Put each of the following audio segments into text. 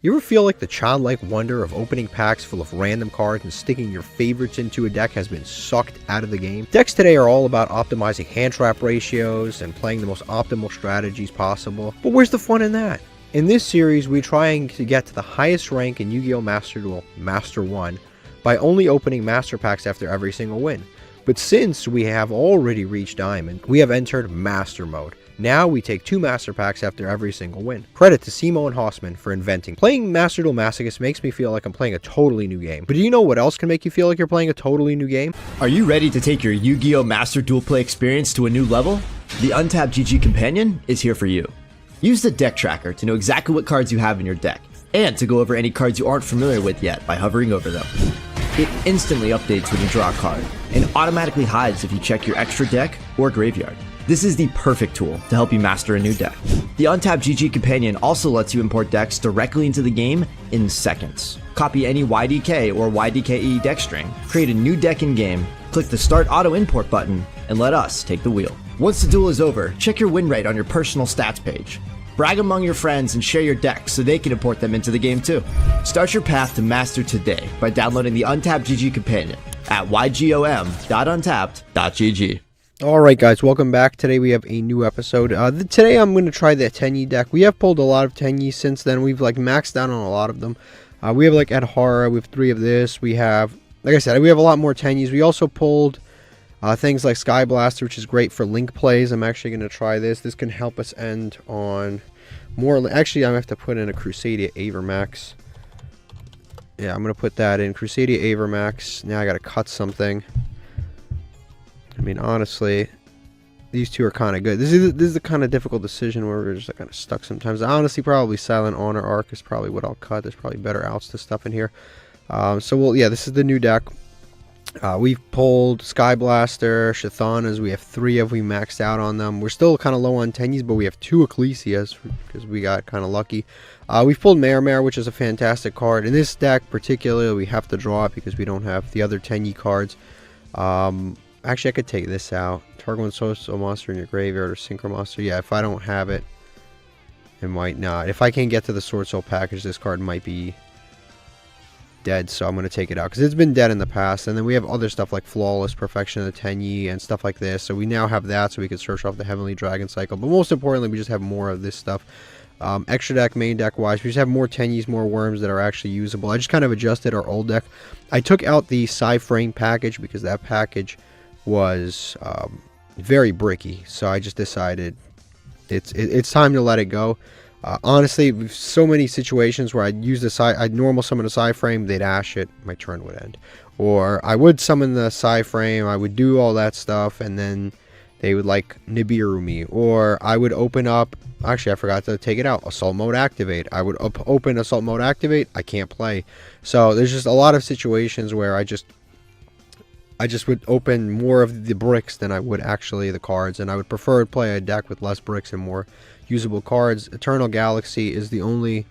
You ever feel like the childlike wonder of opening packs full of random cards and sticking your favorites into a deck has been sucked out of the game? Decks today are all about optimizing hand trap ratios and playing the most optimal strategies possible, but where's the fun in that? In this series, we're trying to get to the highest rank in Yu-Gi-Oh! Master Duel, Master 1, by only opening Master Packs after every single win. But since we have already reached Diamond, we have entered Master Mode. Now we take 2 Master Packs after every single win. Credit to Cimo and Hausman for inventing. Playing Master Duel Masochist makes me feel like I'm playing a totally new game. But do you know what else can make you feel like you're playing a totally new game? Are you ready to take your Yu-Gi-Oh! Master Duel play experience to a new level? The Untapped GG Companion is here for you. Use the deck tracker to know exactly what cards you have in your deck, and to go over any cards you aren't familiar with yet by hovering over them. It instantly updates when you draw a card, and automatically hides if you check your extra deck or graveyard. This is the perfect tool to help you master a new deck. The Untapped GG Companion also lets you import decks directly into the game in seconds. Copy any YDK or YDKE deck string, create a new deck in-game, click the Start Auto Import button, and let us take the wheel. Once the duel is over, check your win rate on your personal stats page. Brag among your friends and share your decks so they can import them into the game too. Start your path to master today by downloading the Untapped GG Companion at ygom.untapped.gg. Alright guys, welcome back. Today we have a new episode. Today I'm going to try the Tenyi deck. We have pulled a lot of Tenyi since then. We've like maxed out on a lot of them. We have like Adhara, we have 3 of this. We have, like I said, we have a lot more Tenyis. We also pulled things like Sky Blaster, which is great for link plays. I'm actually going to try this. This can help us end on more. Actually, I'm going to have to put in a Crusadia Avermax. Yeah, I'm going to put that in. Crusadia Avermax. Now I got to cut something. I mean, honestly, these two are kind of good. This is the kind of difficult decision where we're just like, kind of stuck sometimes. Honestly, probably Silent Honor Arc is probably what I'll cut. There's probably better outs to stuff in here. Yeah, this is the new deck. We've pulled Sky Blaster, Shathanas. We have 3 of. We maxed out on them. We're still kind of low on Tenyis, but we have 2 Ecclesias because we got kind of lucky. We've pulled Mare, which is a fantastic card. In this deck particularly, we have to draw it because we don't have the other Tenyi cards. Actually, I could take this out. Target one social monster in your graveyard or Synchro Monster. Yeah, if I don't have it, it might not. If I can't get to the Sword Soul package, this card might be dead, so I'm going to take it out because it's been dead in the past. And then we have other stuff like Flawless, Perfection of the Tenyi, and stuff like this. So we now have that, so we can search off the Heavenly Dragon cycle. But most importantly, we just have more of this stuff. Extra deck, main deck wise, we just have more Tenyis, more worms that are actually usable. I just kind of adjusted our old deck. I took out the Psy-Frame package because that package was very bricky, so I just decided it's time to let it go. Honestly, so many situations where I'd use I'd normal summon a Psy-Frame, they'd ash it, my turn would end. Or I would summon the Psy-Frame, I would do all that stuff, and then they would like Nibiru me. Or I would open up, actually I forgot to take it out, Assault Mode Activate. I would open Assault Mode Activate, I can't play. So there's just a lot of situations where I just would open more of the bricks than I would actually the cards, and I would prefer to play a deck with less bricks and more usable cards. Eternal Galaxy is the only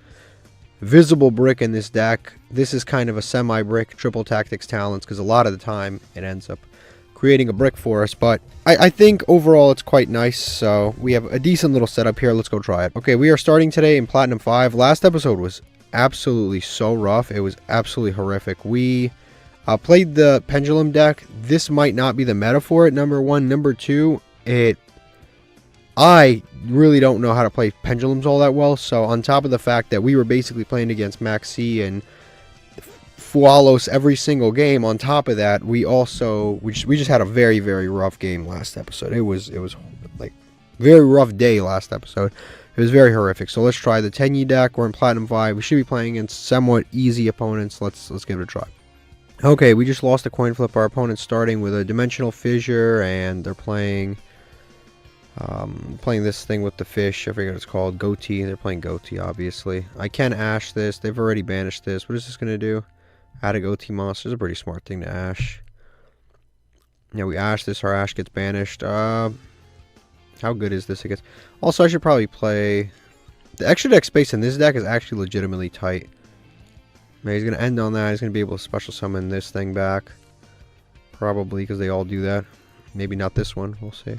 visible brick in this deck. This is kind of a semi-brick, triple tactics talents, because a lot of the time it ends up creating a brick for us, but I think overall it's quite nice. So we have a decent little setup here. Let's go try it. Okay, we are starting today in Platinum 5. Last episode was absolutely so rough. It was absolutely horrific. We played the Pendulum deck. This might not be the meta for it, number 1. Number 2, I really don't know how to play Pendulums all that well. So on top of the fact that we were basically playing against Maxi and Fualos every single game, on top of that, we just had a very, very rough game last episode. It was like very rough day last episode. It was very horrific. So let's try the Tenyi deck. We're in Platinum 5. We should be playing against somewhat easy opponents. Let's give it a try. Okay, we just lost a coin flip. Our opponent's starting with a Dimensional Fissure, and they're playing this thing with the fish. I forget what it's called. Goatee. They're playing Goatee, obviously. I can ash this. They've already banished this. What is this going to do? Add a Goatee monster. It's a pretty smart thing to ash. Yeah, we ash this. Our ash gets banished. How good is this? Also, I should probably play... The extra deck space in this deck is actually legitimately tight. He's going to end on that. He's going to be able to special summon this thing back. Probably, because they all do that. Maybe not this one. We'll see.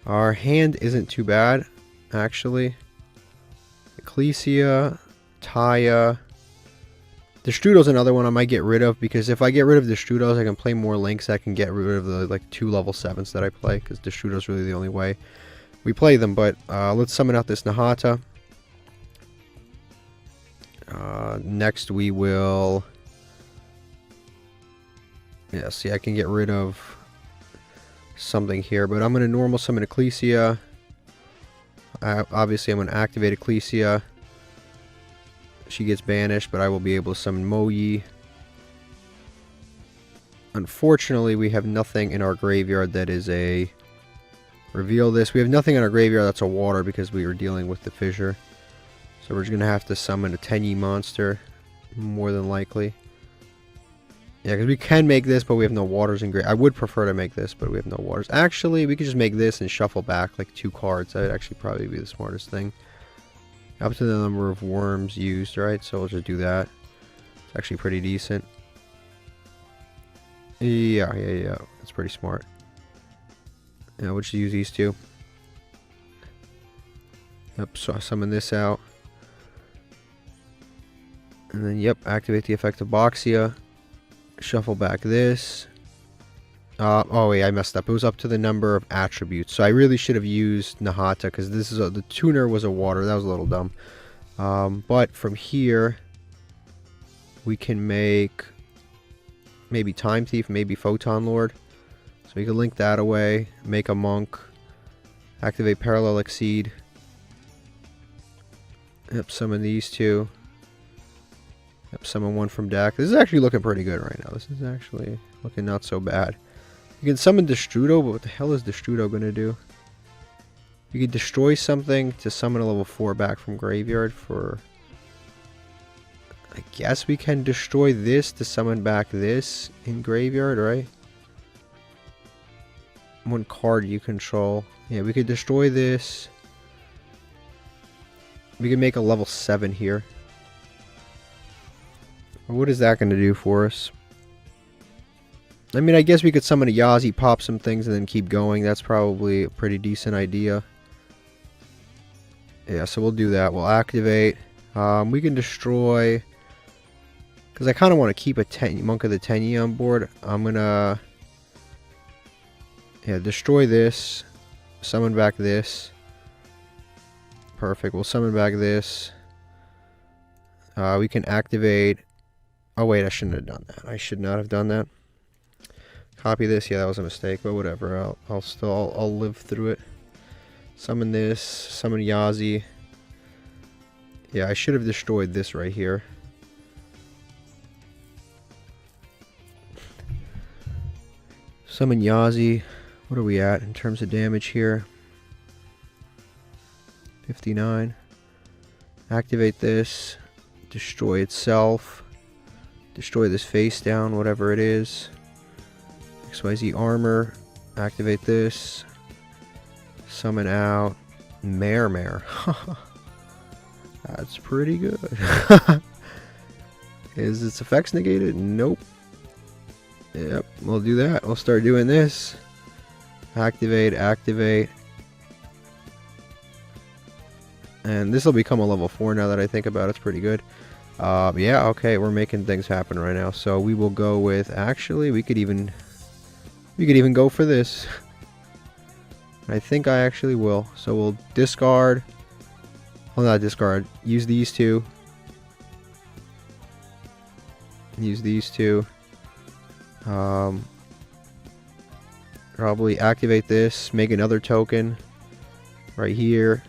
Our hand isn't too bad, actually. Ecclesia. Taya. Destrudo's another one I might get rid of, because if I get rid of Destrudos, I can play more links. I can get rid of the like 2 level 7s that I play, because Destrudo's really the only way we play them. But let's summon out this Nahata. Next we will... Yeah, see, I can get rid of something here, but I'm going to normal summon Ecclesia. Obviously, I'm going to activate Ecclesia. She gets banished, but I will be able to summon Moyi. Unfortunately, we have nothing in our graveyard that is a... Reveal this. We have nothing in our graveyard that's a water, because we are dealing with the fissure. So we're just going to have to summon a Tenyi monster, more than likely. Yeah, because we can make this, but we have no waters in graveyard. I would prefer to make this, but we have no waters. Actually, we could just make this and shuffle back like 2 cards. That would actually probably be the smartest thing. Up to the number of worms used, right? So we'll just do that. It's actually pretty decent. Yeah. That's pretty smart. Yeah, we'll just use these 2. Yep, so I summon this out. And then, yep, activate the effect of Boxia. Shuffle back this. Oh wait, I messed up. It was up to the number of attributes. So I really should have used Nahata, because this is the tuner was a water. That was a little dumb. But from here, we can make maybe Time Thief, maybe Photon Lord. So we can link that away, make a monk, activate Parallel Exceed. Yep, summon these 2. Yep, summon 1 from deck. This is actually looking pretty good right now. This is actually looking not so bad. You can summon Destrudo, but what the hell is Destrudo going to do? You can destroy something to summon a level 4 back from graveyard for... I guess we can destroy this to summon back this in graveyard, right? 1 card you control. Yeah, we could destroy this. We can make a level 7 here. What is that going to do for us? I mean, I guess we could summon a Yazi, pop some things, and then keep going. That's probably a pretty decent idea. Yeah, so we'll do that. We'll activate. We can destroy... Because I kind of want to keep a Monk of the Tenyi on board. I'm going to... Yeah, destroy this. Summon back this. Perfect. We'll summon back this. We can activate... Oh, wait, I shouldn't have done that. I should not have done that. Copy this. Yeah, that was a mistake, but whatever. I'll live through it. Summon this. Summon Yazi. Yeah, I should have destroyed this right here. Summon Yazi. What are we at in terms of damage here? 59. Activate this. Destroy itself. Destroy this face down, whatever it is. XYZ armor. Activate this. Summon out. Mare. That's pretty good. Is its effects negated? Nope. Yep, we'll do that. We'll start doing this. Activate. And this will become a level 4 now that I think about it. It's pretty good. Yeah, okay, we're making things happen right now. So we will go with... Actually, we could even go for this. I think I actually will. So we'll discard... Well, not discard. Use these 2. Use these 2. Probably activate this. Make another token. Right here.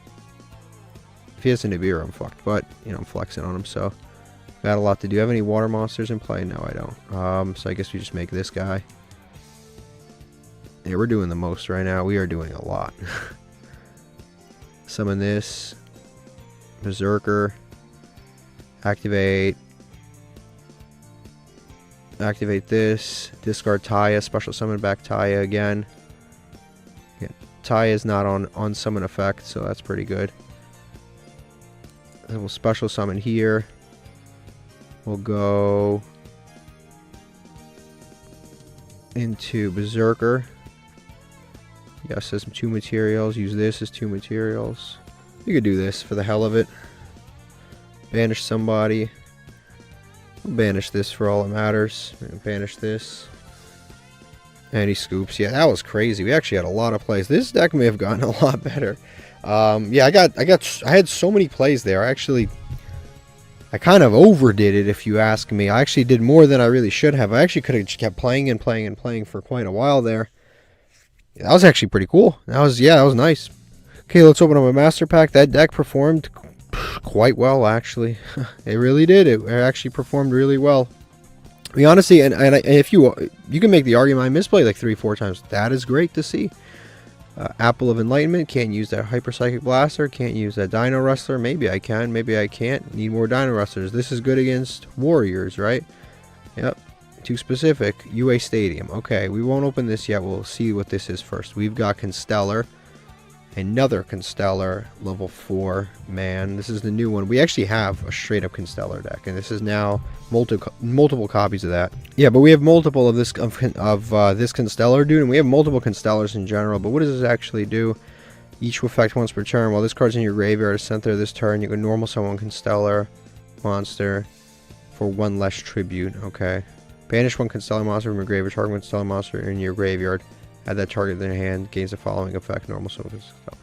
If he has a Nibiru, I'm fucked. But, you know, I'm flexing on him, so... Got a lot to do. Have any water monsters in play? No, I don't. So I guess we just make this guy. Yeah, we're doing the most right now. We are doing a lot. Summon this. Berserker. Activate. Activate this. Discard Taya. Special summon back Taya again. Yeah, Taya is not on summon effect, so that's pretty good. And we'll special summon here. We'll go into Berserker. Yes, as 2 materials. Use this as 2 materials. You could do this for the hell of it. Banish somebody. Banish this for all it matters. Banish this. And he scoops. Yeah, that was crazy. We actually had a lot of plays. This deck may have gotten a lot better. Yeah, I had so many plays there. I kind of overdid it, if you ask me. I actually did more than I really should have. I actually could have just kept playing and playing and playing for quite a while there. Yeah, that was actually pretty cool. That was nice. Okay, let's open up a master pack. That deck performed quite well, actually. It really did. It actually performed really well. I mean, honestly, and if you can make the argument, I misplayed like 3-4 times. That is great to see. Apple of Enlightenment. Can't use that Hyper Psychic Blaster. Can't use that Dino Wrestler. Maybe I can. Maybe I can't. Need more Dino Wrestlers. This is good against Warriors, right? Yep. Too specific. UA Stadium. Okay, we won't open this yet. We'll see what this is first. We've got Constellar. Another Constellar. Level 4. Man, this is the new one. We actually have a straight-up Constellar deck, and this is now multiple copies of that. Yeah, but we have multiple of this this Constellar dude, and we have multiple Constellars in general. But what does this actually do? Each will affect once per turn. While this card's in your graveyard, at the center of this turn, you can normal summon Constellar monster for 1 less tribute. Okay. Banish 1 Constellar monster from your graveyard. Target 1 Constellar monster in your graveyard. Add that target in their hand. Gains the following effect. Normal summon Constellar.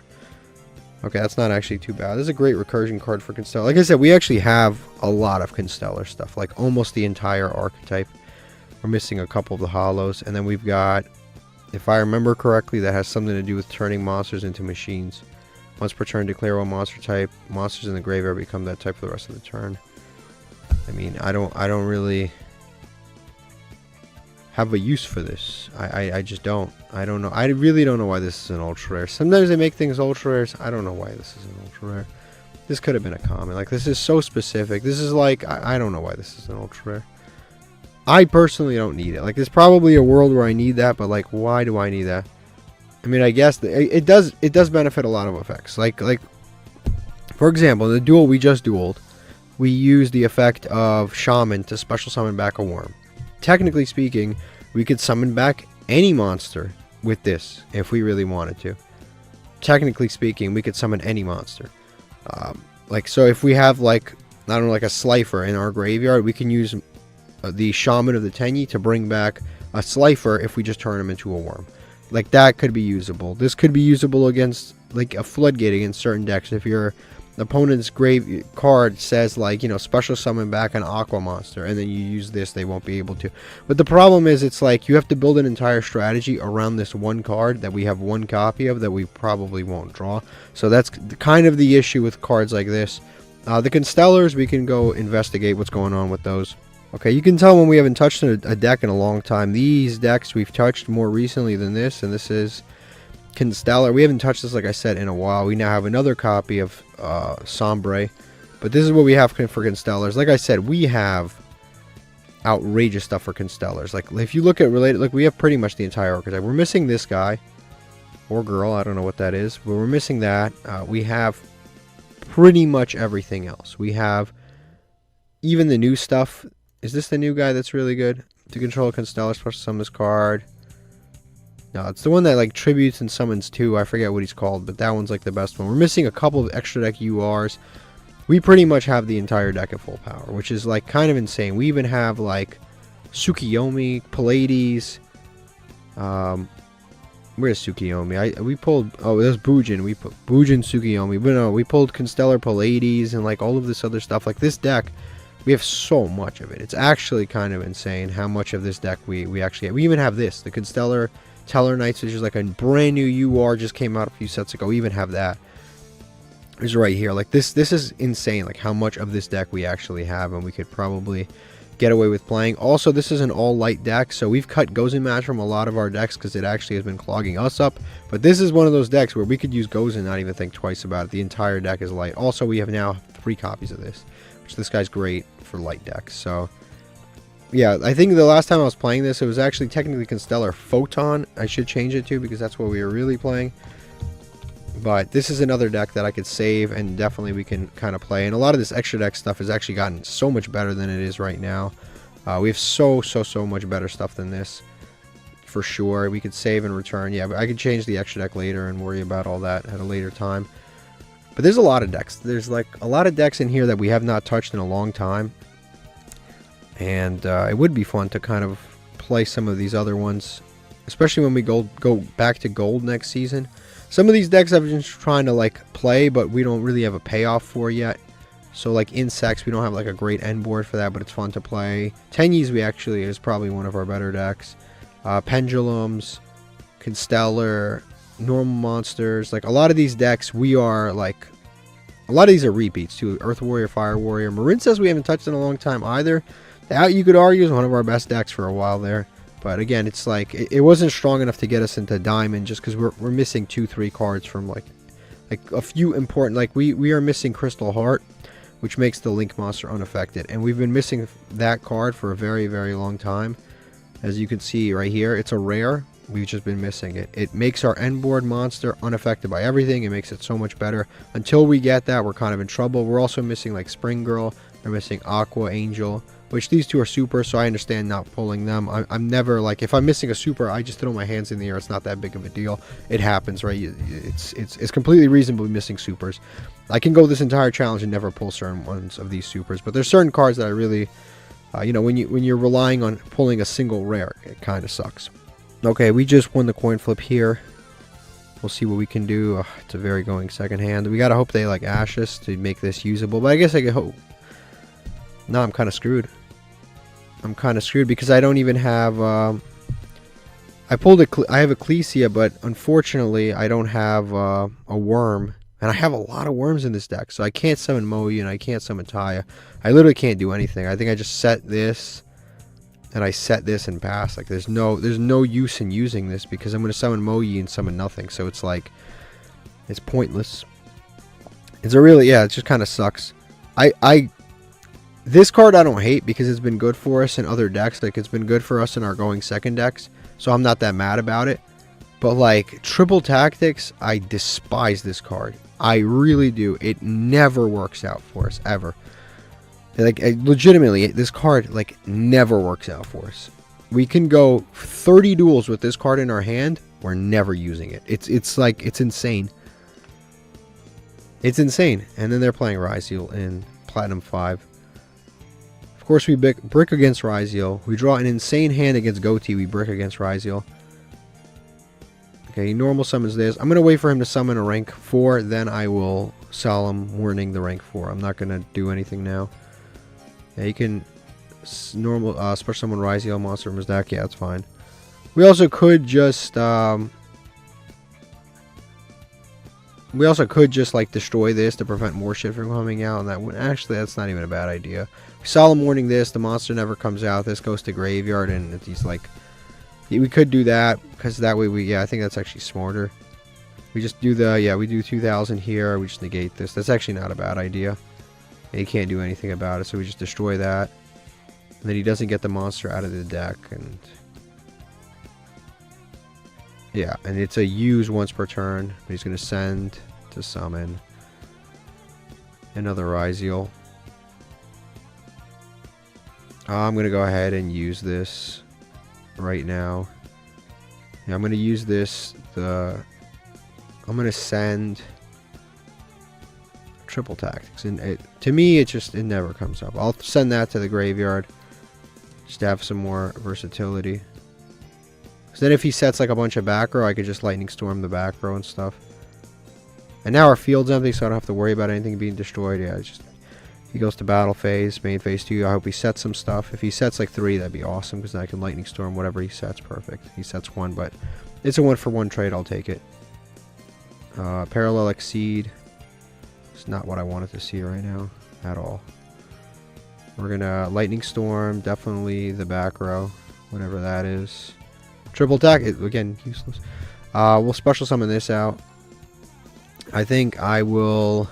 Okay, that's not actually too bad. This is a great recursion card for Constellar. Like I said, we actually have a lot of Constellar stuff. Like almost the entire archetype. We're missing a couple of the hollows. And then we've got, if I remember correctly, that has something to do with turning monsters into machines. Once per turn, declare 1 monster type. Monsters in the graveyard become that type for the rest of the turn. I mean, I don't really have a use for this. I just don't. I don't know. I really don't know why this is an ultra rare. Sometimes they make things ultra rares. I don't know why this is an ultra rare. This could have been a common. Like, this is so specific. This is like, I don't know why this is an ultra rare. I personally don't need it. Like, there's probably a world where I need that, but like, why do I need that? I mean, I guess it does benefit a lot of effects. Like for example, the duel we just dueled, we used the effect of Shaman to special summon back a worm. Technically speaking, we could summon back any monster with this if we really wanted to. Technically speaking, we could summon any monster. Like, so if we have like, I don't know, like a Slifer in our graveyard, we can use the Shaman of the Tenyi to bring back a Slifer if we just turn him into a worm. Like, that could be usable. This could be usable against like a Floodgate against certain decks. If your opponent's grave card says, like, you know, special summon back an Aqua monster, and then you use this, they won't be able to. But the problem is, it's like you have to build an entire strategy around this one card that we have one copy of that we probably won't draw. So that's kind of the issue with cards like this. The Constellars, we can go investigate what's going on with those. Okay, you can tell when we haven't touched a deck in a long time. These decks we've touched more recently than this, and this is Constellar. We haven't touched this, like I said, in a while. We now have another copy of Sombre, but this is what we have for Constellars. Like I said, we have outrageous stuff for Constellars. Like, if you look at related, like, we have pretty much the entire archetype. We're missing this guy or girl, I don't know what that is, but we're missing that. We have pretty much everything else. We have even the new stuff. Is this the new guy that's really good? To control a Constellar, special summon this card. No, it's the one that like tributes and summons too. I forget what he's called, but that one's like the best one. We're missing a couple of extra deck URs. We pretty much have the entire deck at full power, which is like kind of insane. We even have like Tsukiyomi, Pallades. Where's Tsukiyomi? We pulled. Oh, there's Bujin. We put Bujin, Tsukiyomi. But no, we pulled Constellar, Pallades, and like all of this other stuff. Like, this deck, we have so much of it. It's actually kind of insane how much of this deck we actually have. We even have this, the Constellar Teller Knights, which is like a brand new UR, just came out a few sets ago. We even have that. It's right here. Like, this is insane, like how much of this deck we actually have, and we could probably get away with playing. Also, this is an all light deck, so we've cut Gozen Match from a lot of our decks because it actually has been clogging us up. But this is one of those decks where we could use Gozen and not even think twice about it. The entire deck is light. Also, we have now 3 copies of this, which this guy's great for light decks. So yeah, I think the last time I was playing this, it was actually technically Constellar Photon. I should change it to, because that's what we were really playing. But this is another deck that I could save, and definitely we can kind of play. And a lot of this extra deck stuff has actually gotten so much better than it is right now. We have so much better stuff than this, for sure. We could save and return. Yeah, but I could change the extra deck later and worry about all that at a later time. But there's a lot of decks. There's like a lot of decks in here that we have not touched in a long time. And it would be fun to kind of play some of these other ones, especially when we go back to gold next season. Some of these decks I've been trying to like play, but we don't really have a payoff for yet. So like insects, we don't have like a great end board for that, but it's fun to play. Tenyis, we actually is probably one of our better decks. Pendulums, Constellar, normal monsters. Like a lot of these decks, we are like, a lot of these are repeats too. Earth Warrior, Fire Warrior. Marin says we haven't touched in a long time either. That you could argue is one of our best decks for a while there. But again, it's like it wasn't strong enough to get us into Diamond just because we're missing 2-3 cards from like a few important, like we are missing Crystal Heart, which makes the Link monster unaffected, and we've been missing that card for a very, very long time. As you can see right here, it's a rare. We've just been missing it. It makes our end board monster unaffected by everything. It makes it so much better. Until we get that, we're kind of in trouble. We're also missing like Spring Girl. We're missing Aqua Angel, which these two are super, so I understand not pulling them. I'm never like, if I'm missing a super, I just throw my hands in the air. It's not that big of a deal. It happens, right? It's completely reasonable missing supers. I can go this entire challenge and never pull certain ones of these supers, but there's certain cards that I really, you know, when you're relying on pulling a single rare, it kind of sucks. Okay, we just won the coin flip here. We'll see what we can do. It's a very going second hand. We gotta hope they like Ashes to make this usable, but I guess I could hope. No, I'm kind of screwed. I'm kind of screwed because I don't even have. I have Ecclesia, but unfortunately, I don't have a worm, and I have a lot of worms in this deck, so I can't summon Moe and I can't summon Taya. I literally can't do anything. I think I just set this, and I set this and pass. Like there's no use in using this because I'm going to summon Moe and summon nothing. So it's like it's pointless. It's a really, yeah, it just kind of sucks. This card I don't hate because it's been good for us in other decks. Like it's been good for us in our going second decks. So I'm not that mad about it. But like Triple Tactics, I despise this card. I really do. It never works out for us ever. Like legitimately, this card like never works out for us. We can go 30 duels with this card in our hand. We're never using it. It's like it's insane. It's insane. And then they're playing Riseal in Platinum 5. Of course, we brick against Riseal. We draw an insane hand against Goatee. We brick against Riseal. Okay, he normal summons this. I'm going to wait for him to summon a rank 4. Then I will Solemn Warning the rank 4. I'm not going to do anything now. Yeah, you can normal special summon Riseal monster from his deck. Yeah, that's fine. We also could just like destroy this to prevent more shit from coming out, and that would actually, that's not even a bad idea. Solemn Warning this, the monster never comes out. This goes to graveyard, and he's like, we could do that because that way I think that's actually smarter. We just do we do 2000 here. We just negate this. That's actually not a bad idea. And he can't do anything about it, so we just destroy that. And then he doesn't get the monster out of the deck, and yeah, and it's a use once per turn. But he's gonna send to summon another Riseal. I'm gonna go ahead and use this right now. Yeah, I'm gonna use this. I'm gonna send Triple Tactics, and to me it never comes up. I'll send that to the graveyard just to have some more versatility. So then if he sets like a bunch of back row, I could just Lightning Storm the back row and stuff. And now our field's empty, so I don't have to worry about anything being destroyed. Yeah, he goes to battle phase, main phase 2. I hope he sets some stuff. If he sets like 3, that'd be awesome, because then I can Lightning Storm whatever he sets. Perfect. He sets 1, but it's a 1-for-1 trade. I'll take it. Parallel Exceed. It's not what I wanted to see right now at all. We're gonna Lightning Storm, definitely the back row, whatever that is. Triple attack, again, useless. We'll special summon this out. I think I will.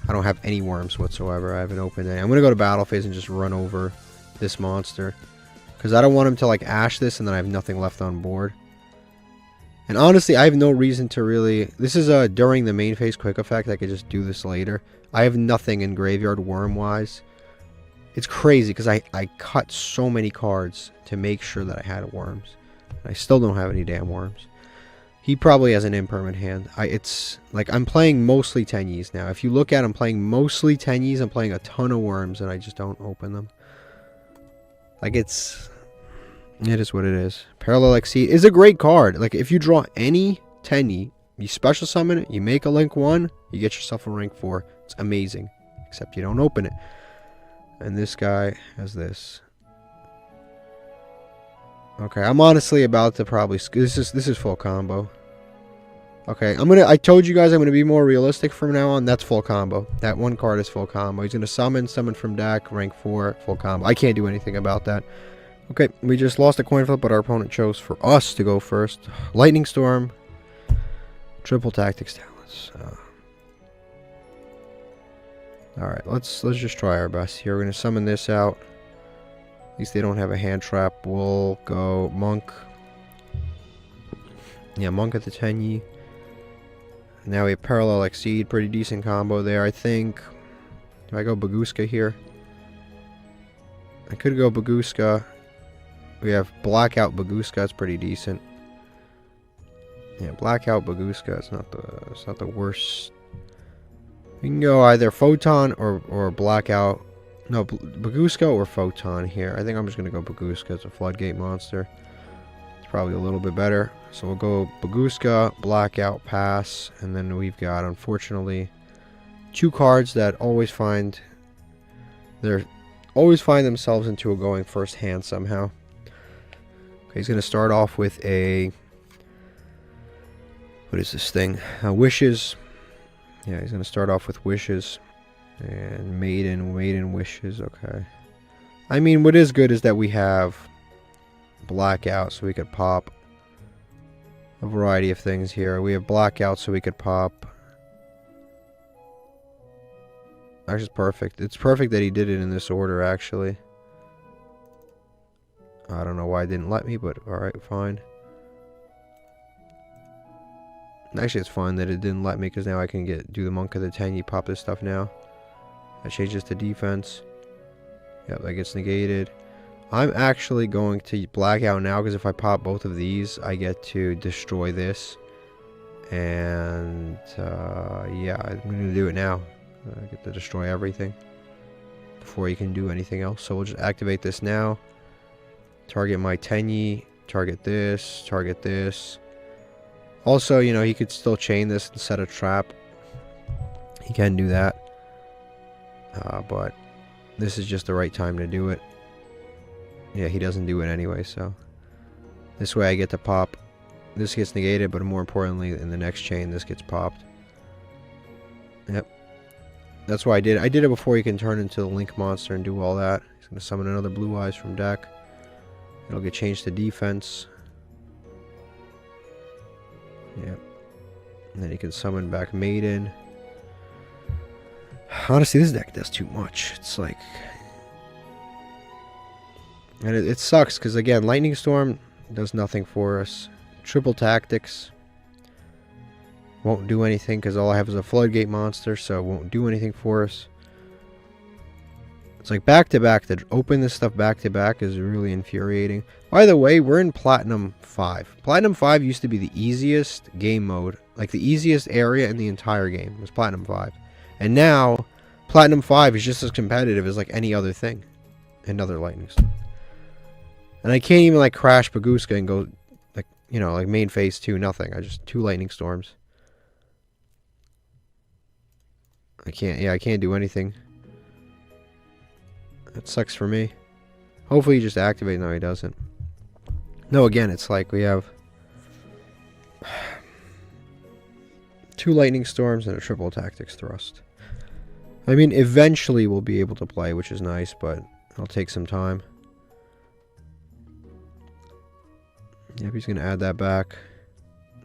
I don't have any worms whatsoever. I haven't opened any. I'm gonna go to battle phase and just run over this monster, because I don't want him to like ash this and then I have nothing left on board. And honestly, I have no reason to really. This is a during the main phase quick effect. I could just do this later. I have nothing in graveyard worm wise. It's crazy because I cut so many cards to make sure that I had worms. I still don't have any damn worms. He probably has an impermanent hand. It's like I'm playing mostly Tenyis now. If you look at, I'm playing mostly Tenyis. I'm playing a ton of worms, and I just don't open them. Like it is what it is. Parallel Exceed is a great card. Like if you draw any Tenyi, you special summon it, you make a link 1, you get yourself a rank 4. It's amazing, except you don't open it. And this guy has this. Okay, I'm honestly about to probably this is full combo. Okay, I told you guys I'm gonna be more realistic from now on. That's full combo. That one card is full combo. He's gonna summon from deck, rank 4, full combo. I can't do anything about that. Okay, we just lost a coin flip, but our opponent chose for us to go first. Lightning Storm, triple tactics talents. All right, let's just try our best here. We're gonna summon this out. At least they don't have a hand trap. We'll go Monk. Yeah, Monk at the Tenyi. Now we have Parallel Exceed. Pretty decent combo there, I think. Do I go Baguska here? I could go Baguska. We have Blackout Baguska. It's pretty decent. Yeah, Blackout Baguska. It's not the worst. We can go either Photon or Blackout. No, Baguska or Photon here. I think I'm just going to go Baguska. It's a Floodgate monster. It's probably a little bit better. So we'll go Baguska, Blackout, Pass. And then we've got, unfortunately, 2 cards that always find themselves into a going first hand somehow. Okay, he's going to start off with a... What is this thing? Wishes. Yeah, he's going to start off with Wishes. And Maiden Wishes, okay. I mean, what is good is that we have Blackout, so we could pop a variety of things here. We have Blackout, so we could pop... Actually, it's perfect. It's perfect that he did it in this order, actually. I don't know why it didn't let me, but alright, fine. Actually, it's fine that it didn't let me, because now I can do the Monk of the Tenyi, pop this stuff now. That changes to defense. Yep, that gets negated. I'm actually going to Blackout now, because if I pop both of these, I get to destroy this. And, yeah, I'm going to do it now. I get to destroy everything before you can do anything else. So we'll just activate this now. Target my Tenyi. Target this. Target this. Also, you know, he could still chain this and set a trap. He can do that. But this is just the right time to do it. Yeah, he doesn't do it anyway, so this way I get to pop. This gets negated, but more importantly, in the next chain, this gets popped. Yep. That's why I did it. I did it before he can turn into the Link monster and do all that. He's going to summon another Blue Eyes from deck. It'll get changed to defense. Yep. And then he can summon back Maiden. Honestly, this deck does too much. It's like... And it sucks, because again, Lightning Storm does nothing for us. Triple Tactics won't do anything, because all I have is a Floodgate monster, so it won't do anything for us. It's like back-to-back. To open this stuff back-to-back is really infuriating. By the way, we're in Platinum 5. Platinum 5 used to be the easiest game mode. Like, the easiest area in the entire game was Platinum 5. And now, Platinum 5 is just as competitive as, like, any other thing. Another Lightning Storm. And I can't even, like, crash Baguska and go, like, you know, like, main phase 2, nothing. I just, 2 Lightning Storms. I can't do anything. That sucks for me. Hopefully he just activates. No, he doesn't. No, again, it's like we have 2 Lightning Storms and a Triple Tactics Thrust. I mean, eventually we'll be able to play, which is nice, but it'll take some time. Yep, he's going to add that back.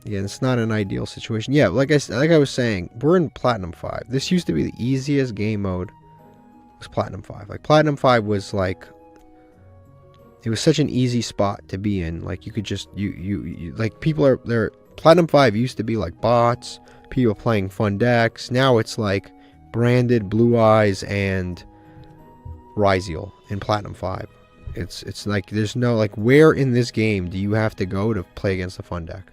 Yeah, it's not an ideal situation. Yeah, like I was saying, we're in Platinum 5. This used to be the easiest game mode. Was Platinum 5. Like, Platinum 5 was like... It was such an easy spot to be in. Like, you could just... You like, people are... Platinum 5 used to be like bots. People playing fun decks. Now it's like branded Blue Eyes and Riseal in Platinum 5. It's like there's no, like, where in this game do you have to go to play against a fun deck?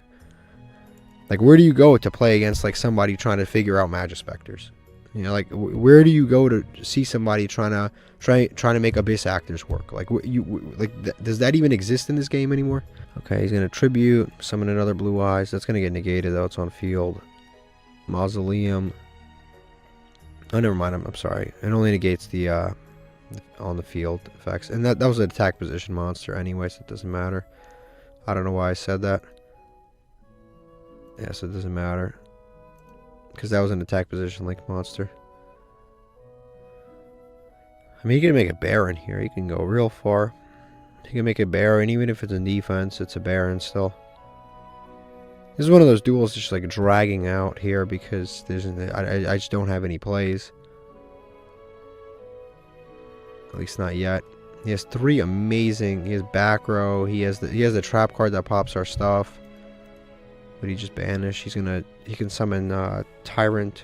Like, where do you go to play against like somebody trying to figure out Magispectors? You know, like where do you go to see somebody trying to make Abyss Actors work? Like, does that even exist in this game anymore? Okay, he's gonna tribute, summon another Blue Eyes. That's gonna get negated though. It's on field. Mausoleum. Oh, never mind. I'm sorry. It only negates the on the field effects, and that was an attack position monster anyway, so it doesn't matter. I don't know why I said that. Yeah, so it doesn't matter. Because that was an attack position like monster. I mean, he can make a Baron here. He can go real far. He can make a Baron, even if it's in defense, it's a Baron still. This is one of those duels just like dragging out here because I just don't have any plays. At least not yet. He has 3 amazing. He has back row. He has the trap card that pops our stuff. But he just banished. He can summon Tyrant.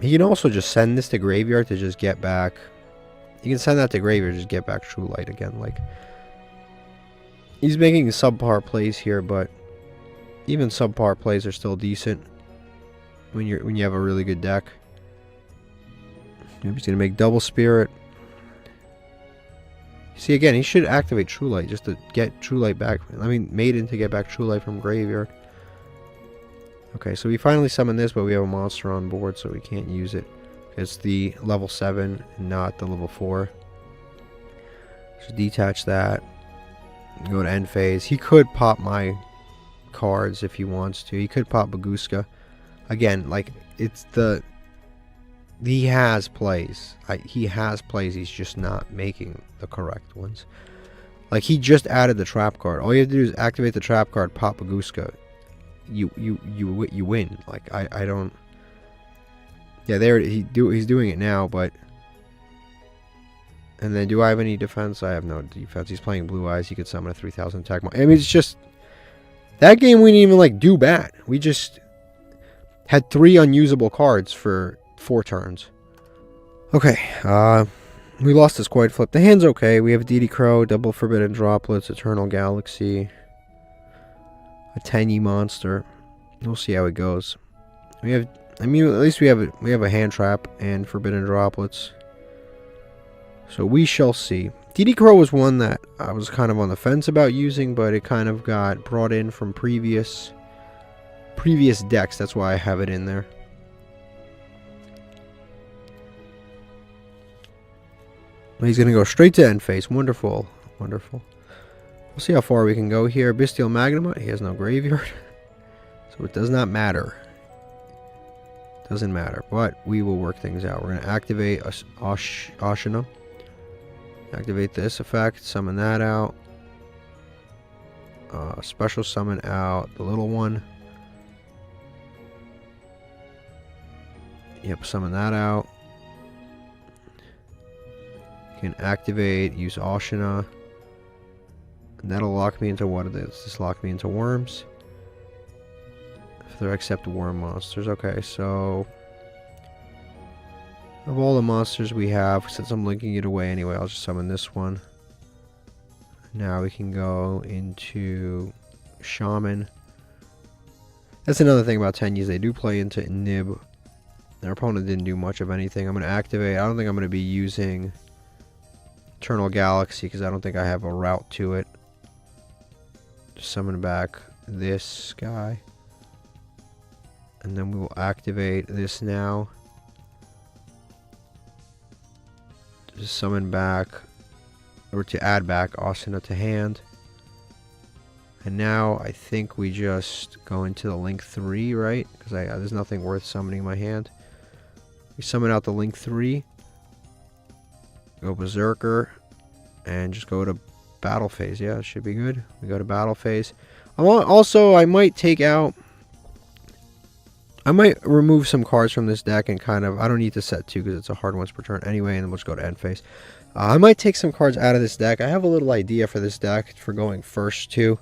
He can also just send this to graveyard to just get back. He can send that to graveyard to just get back True Light again. Like, he's making subpar plays here, but even subpar plays are still decent when you have a really good deck. Maybe he's gonna make Double Spirit. See, again, he should activate True Light just to get True Light back. I mean, Maiden to get back True Light from graveyard. Okay, so we finally summoned this, but we have a monster on board, so we can't use it. It's the level 7, not the level 4. Just detach that. Go to end phase. He could pop my cards if he wants to. He could pop Baguska. Again, like, it's the... He has plays. He has plays. He's just not making the correct ones. Like, he just added the trap card. All you have to do is activate the trap card, pop Baguska. You win. Like, I don't. Yeah, there he's doing it now, but. And then, do I have any defense? I have no defense. He's playing Blue Eyes. He could summon a 3,000 attack. I mean, it's just that game. We didn't even like do bad. We just had 3 unusable cards for 4 turns. Okay, we lost this Coin Flip. The hand's okay. We have DD Crow, Double Forbidden Droplets, Eternal Galaxy, a Tenyi monster. We'll see how it goes. We have, I mean, at least we have a hand trap and Forbidden Droplets. So we shall see. DD Crow was one that I was kind of on the fence about using, but it kind of got brought in from previous decks. That's why I have it in there. He's going to go straight to end phase. Wonderful. Wonderful. We'll see how far we can go here. Bestial Magnuma. He has no graveyard. So it does not matter. Doesn't matter. But we will work things out. We're going to activate Ashina. Activate this effect. Summon that out. Special summon out the little one. Yep, summon that out. Can activate, use Ashina. And that'll lock me into what it is. Just lock me into worms. If they're except worm monsters. Okay, so of all the monsters we have, since I'm linking it away anyway, I'll just summon this one. Now we can go into Shaman. That's another thing about Tenyis. They do play into Nib. Their opponent didn't do much of anything. I'm going to activate. I don't think I'm going to be using Eternal Galaxy because I don't think I have a route to it. Just summon back this guy. And then we will activate this now. Just summon back, or to add back Asuna to hand. And now I think we just go into the Link 3, right? Because there's nothing worth summoning in my hand. We summon out the Link 3. Go Berserker. And just go to battle phase. Yeah, it should be good. We go to battle phase. I might take out... I might remove some cards from this deck and kind of... I don't need to set 2 because it's a hard once per turn anyway. And then we'll just go to end phase. I might take some cards out of this deck. I have a little idea for this deck for going first too.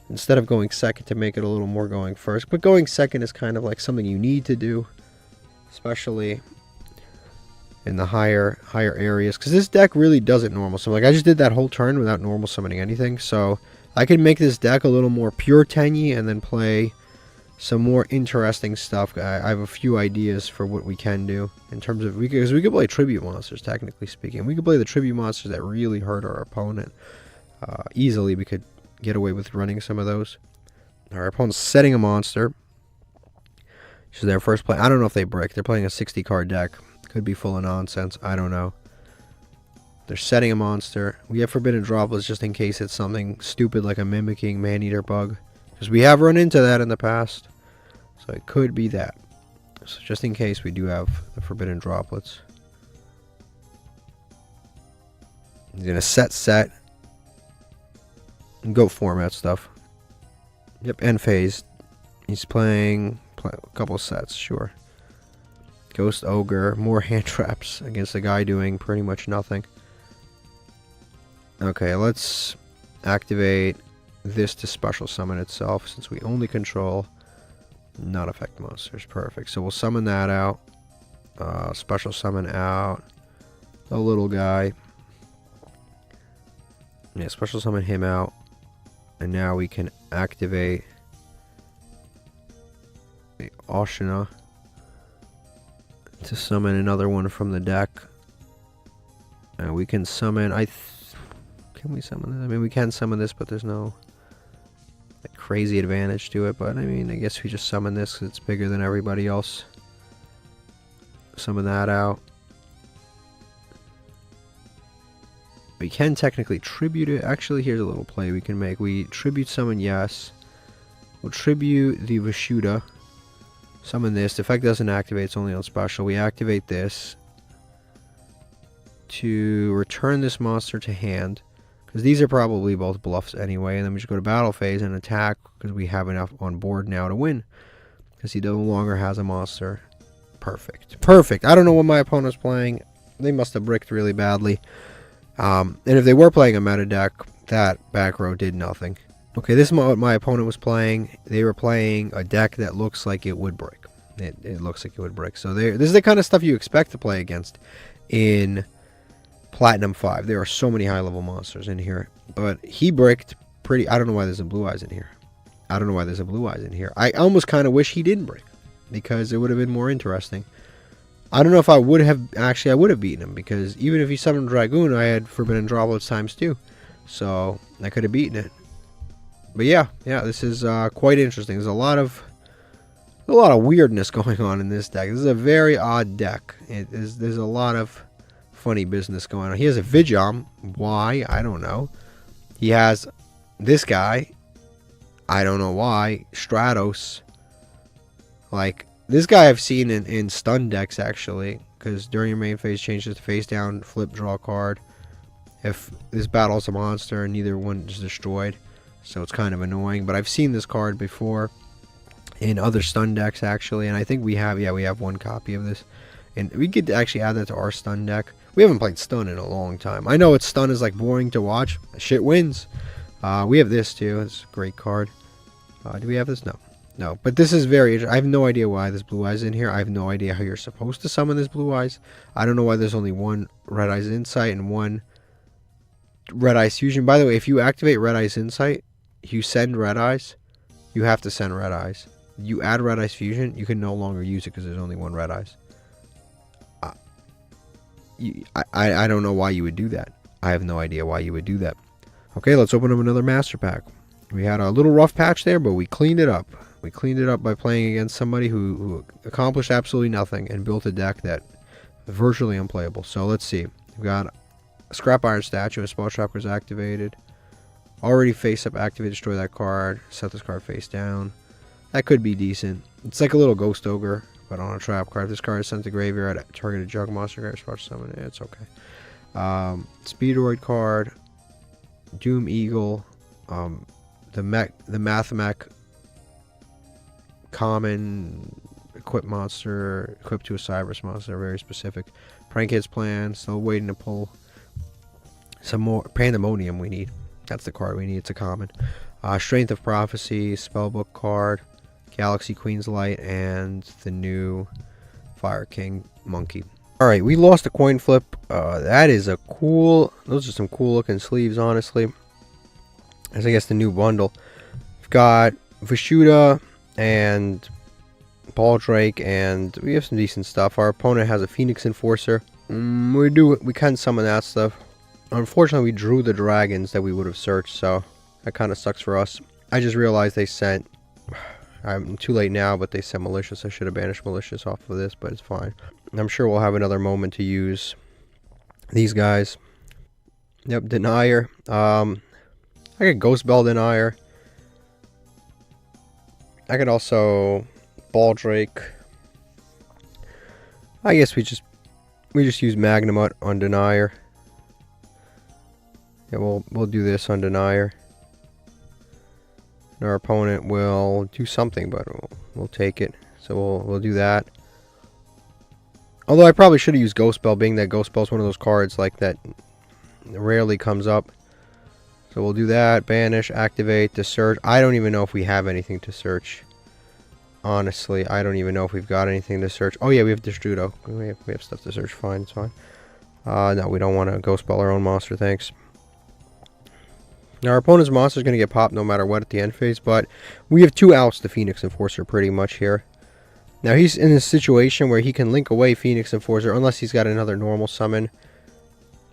Instead of going second, to make it a little more going first. But going second is kind of like something you need to do. Especially in the higher areas, because this deck really doesn't normal summon. Like, I just did that whole turn without normal summoning anything, so I can make this deck a little more pure Tenyi and then play some more interesting stuff. I have a few ideas for what we can do in terms of, because we could play tribute monsters, technically speaking. We could play the tribute monsters that really hurt our opponent easily. We could get away with running some of those. Our opponent's setting a monster. This is their first play. I don't know if they brick. They're playing a 60 card deck. Could be full of nonsense. I don't know. They're setting a monster. We have Forbidden Droplets just in case it's something stupid like a Mimicking Maneater Bug. Because we have run into that in the past. So it could be that. So just in case, we do have the Forbidden Droplets. He's going to set. And go format stuff. Yep, end phase. He's playing a couple of sets, sure. Ghost Ogre, more hand traps against the guy doing pretty much nothing. Okay, let's activate this to special summon itself, since we only control non-effect monsters. Perfect. So we'll summon that out. Special summon out the little guy. Yeah, special summon him out. And now we can activate the Oshina to summon another one from the deck. And we can summon, can we summon this? I mean, we can summon this, but there's no crazy advantage to it. But I mean, I guess we just summon this because it's bigger than everybody else. Summon that out. We can technically tribute it. Actually, here's a little play we can make. We tribute summon, yes. We'll tribute the Vishuda. Summon this. The effect doesn't activate. It's only on special. We activate this to return this monster to hand. Because these are probably both bluffs anyway. And then we just go to battle phase and attack. Because we have enough on board now to win. Because he no longer has a monster. Perfect. Perfect. I don't know what my opponent's playing. They must have bricked really badly. And if they were playing a meta deck, that back row did nothing. Okay, this is what my opponent was playing. They were playing a deck that looks like it would break. It looks like it would break. So this is the kind of stuff you expect to play against in Platinum 5. There are so many high-level monsters in here. But he bricked pretty... I don't know why there's a Blue Eyes in here. I don't know why there's a Blue Eyes in here. I almost kind of wish he didn't break, because it would have been more interesting. I don't know if I would have... Actually, I would have beaten him, because even if he summoned Dragoon, I had Forbidden Droplets ×2. So I could have beaten it. But yeah, this is quite interesting. There's a lot of weirdness going on in this deck. This is a very odd deck. There's a lot of funny business going on. He has a Vijam. Why? I don't know. He has this guy. I don't know why. Stratos. Like, this guy I've seen in stun decks, actually. Because during your main phase, changes to face down, flip, draw a card. If this battles a monster and neither one is destroyed. So it's kind of annoying. But I've seen this card before in other stun decks, actually. And I think we have one copy of this. And we could actually add that to our stun deck. We haven't played stun in a long time. I know stun is like boring to watch. Shit wins. We have this too. It's a great card. Do we have this? No. But this is very interesting. I have no idea why there's Blue Eyes in here. I have no idea how you're supposed to summon this Blue Eyes. I don't know why there's only one Red Eyes Insight and one Red Eyes Fusion. By the way, if you activate Red Eyes Insight, you send Red Eyes, you have to send Red Eyes. You add Red Eyes Fusion, you can no longer use it because there's only one Red Eyes. I don't know why you would do that. I have no idea why you would do that. Okay, let's open up another Master Pack. We had a little rough patch there, but we cleaned it up. We cleaned it up by playing against somebody who accomplished absolutely nothing and built a deck that is virtually unplayable. So let's see. We've got a Scrap Iron Statue. A Spell Tracker is activated. Already face up, activate, destroy that card. Set this card face down. That could be decent. It's like a little Ghost Ogre, but on a trap card. If this card is sent to graveyard, target a jug monster card, special summon it. It's okay. Speedroid card. Doom Eagle. The Mathmech common equip monster, equipped to a Cybers monster, very specific. Prank Hits Plan, still waiting to pull some more. Pandemonium we need. That's the card we need. It's a common. Strength of Prophecy, Spellbook card, Galaxy Queen's Light, and the new Fire King Monkey. Alright, we lost a coin flip. That is a cool... Those are some cool looking sleeves, honestly. That's, I guess, the new bundle. We've got Vishuda and Baldrake, and we have some decent stuff. Our opponent has a Phoenix Enforcer. We can summon that stuff. Unfortunately, we drew the dragons that we would have searched, so that kind of sucks for us. I just realized they sent... I'm too late now, but they sent Malicious. I should have banished Malicious off of this, but it's fine. I'm sure we'll have another moment to use these guys. Yep, Denier. I could Ghost Bell Denier. I could also Baldrake. I guess we just use Magnamut on Denier. Yeah, we'll do this on Denier. And our opponent will do something, but we'll take it. So we'll do that. Although I probably should have used Ghost Bell, being that Ghost Bell is one of those cards like that rarely comes up. So we'll do that. Banish, activate, to search. I don't even know if we have anything to search. Honestly, I don't even know if we've got anything to search. Oh yeah, we have Destrudo. We have stuff to search. Fine, it's fine. No, we don't want to Ghost Bell our own monster, thanks. Now, our opponent's monster is going to get popped no matter what at the end phase, but we have 2 outs to Phoenix Enforcer pretty much here. Now, he's in a situation where he can link away Phoenix Enforcer unless he's got another normal summon.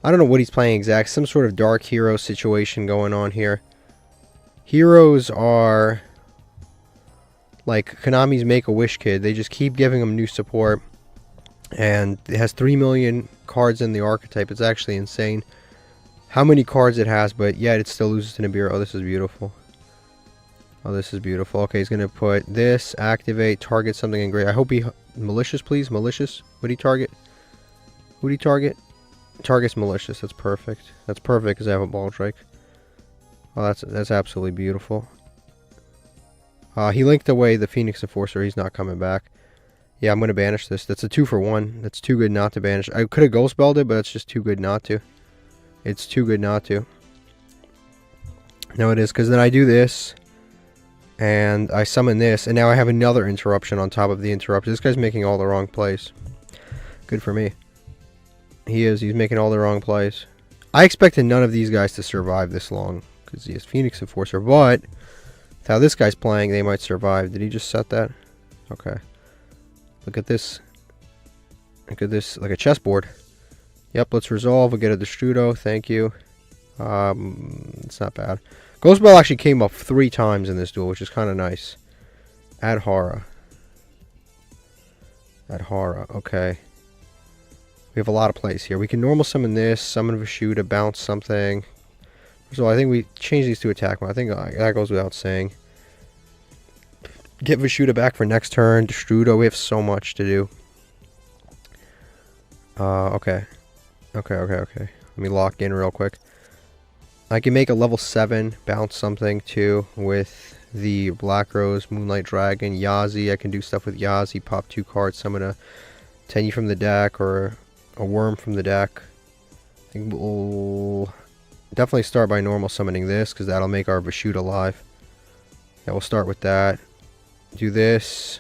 I don't know what he's playing exact. Some sort of Dark Hero situation going on here. Heroes are like Konami's Make-A-Wish kid. They just keep giving him new support. And it has 3 million cards in the archetype. It's actually insane how many cards it has, but yet it still loses to Nibiru. Oh, this is beautiful. Oh, this is beautiful. Okay, he's going to put this, activate, target something in gray. I hope he... Malicious, please. Malicious. What do you target? Who do you target? Target's Malicious. That's perfect. That's perfect because I have a Baldrake. Oh, that's absolutely beautiful. He linked away the Phoenix Enforcer. He's not coming back. Yeah, I'm going to banish this. That's a 2-for-1. That's too good not to banish. I could have Ghost Belled it, but it's just too good not to. It's too good not to. No, it is, because then I do this, and I summon this, and now I have another interruption on top of the interruption. This guy's making all the wrong plays. Good for me. He's making all the wrong plays. I expected none of these guys to survive this long, because he has Phoenix Enforcer, but with how this guy's playing, they might survive. Did he just set that? Okay. Look at this. Look at this, like a chessboard. Yep, let's resolve. We'll get a Destrudo. Thank you. It's not bad. Ghost Bell actually came up 3 times in this duel, which is kind of nice. Adhara. Okay. We have a lot of plays here. We can normal summon this, summon Vishuda, bounce something. First of all, I think we change these to attack mode. I think that goes without saying. Get Vishuda back for next turn. Destrudo. We have so much to do. Okay. Okay. Let me lock in real quick. I can make a level 7, bounce something too with the Black Rose, Moonlight Dragon, Yazi. I can do stuff with Yazi, pop 2 cards, summon a Tenyi from the deck or a Worm from the deck. I think we'll definitely start by normal summoning this because that'll make our Vishuda alive. Yeah, we'll start with that. Do this.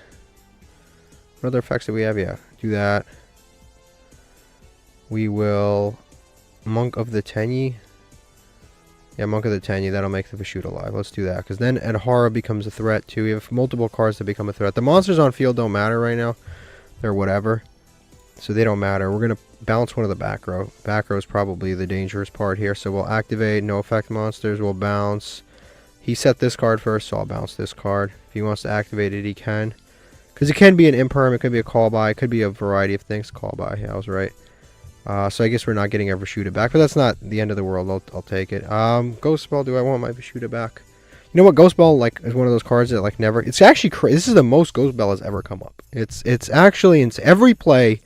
What other effects do we have? Yeah, do that. We will Monk of the Tenyi. Yeah, Monk of the Tenyi. That'll make the Vishuda alive. Let's do that. Because then Adhara becomes a threat too. We have multiple cards that become a threat. The monsters on field don't matter right now. They're whatever. So they don't matter. We're going to bounce one of the back row. Back row is probably the dangerous part here. So we'll activate no effect monsters. We'll bounce. He set this card first, so I'll bounce this card. If he wants to activate it, he can. Because it can be an imperm. It could be a call by. It could be a variety of things. Call by. Yeah, I was right. So I guess we're not getting our Vishuda back, but that's not the end of the world. I'll take it. Ghost Bell, do I want my Vishuda back? You know what, Ghost Bell like is one of those cards that like never. It's actually this is the most Ghost Bell has ever come up. It's actually in every play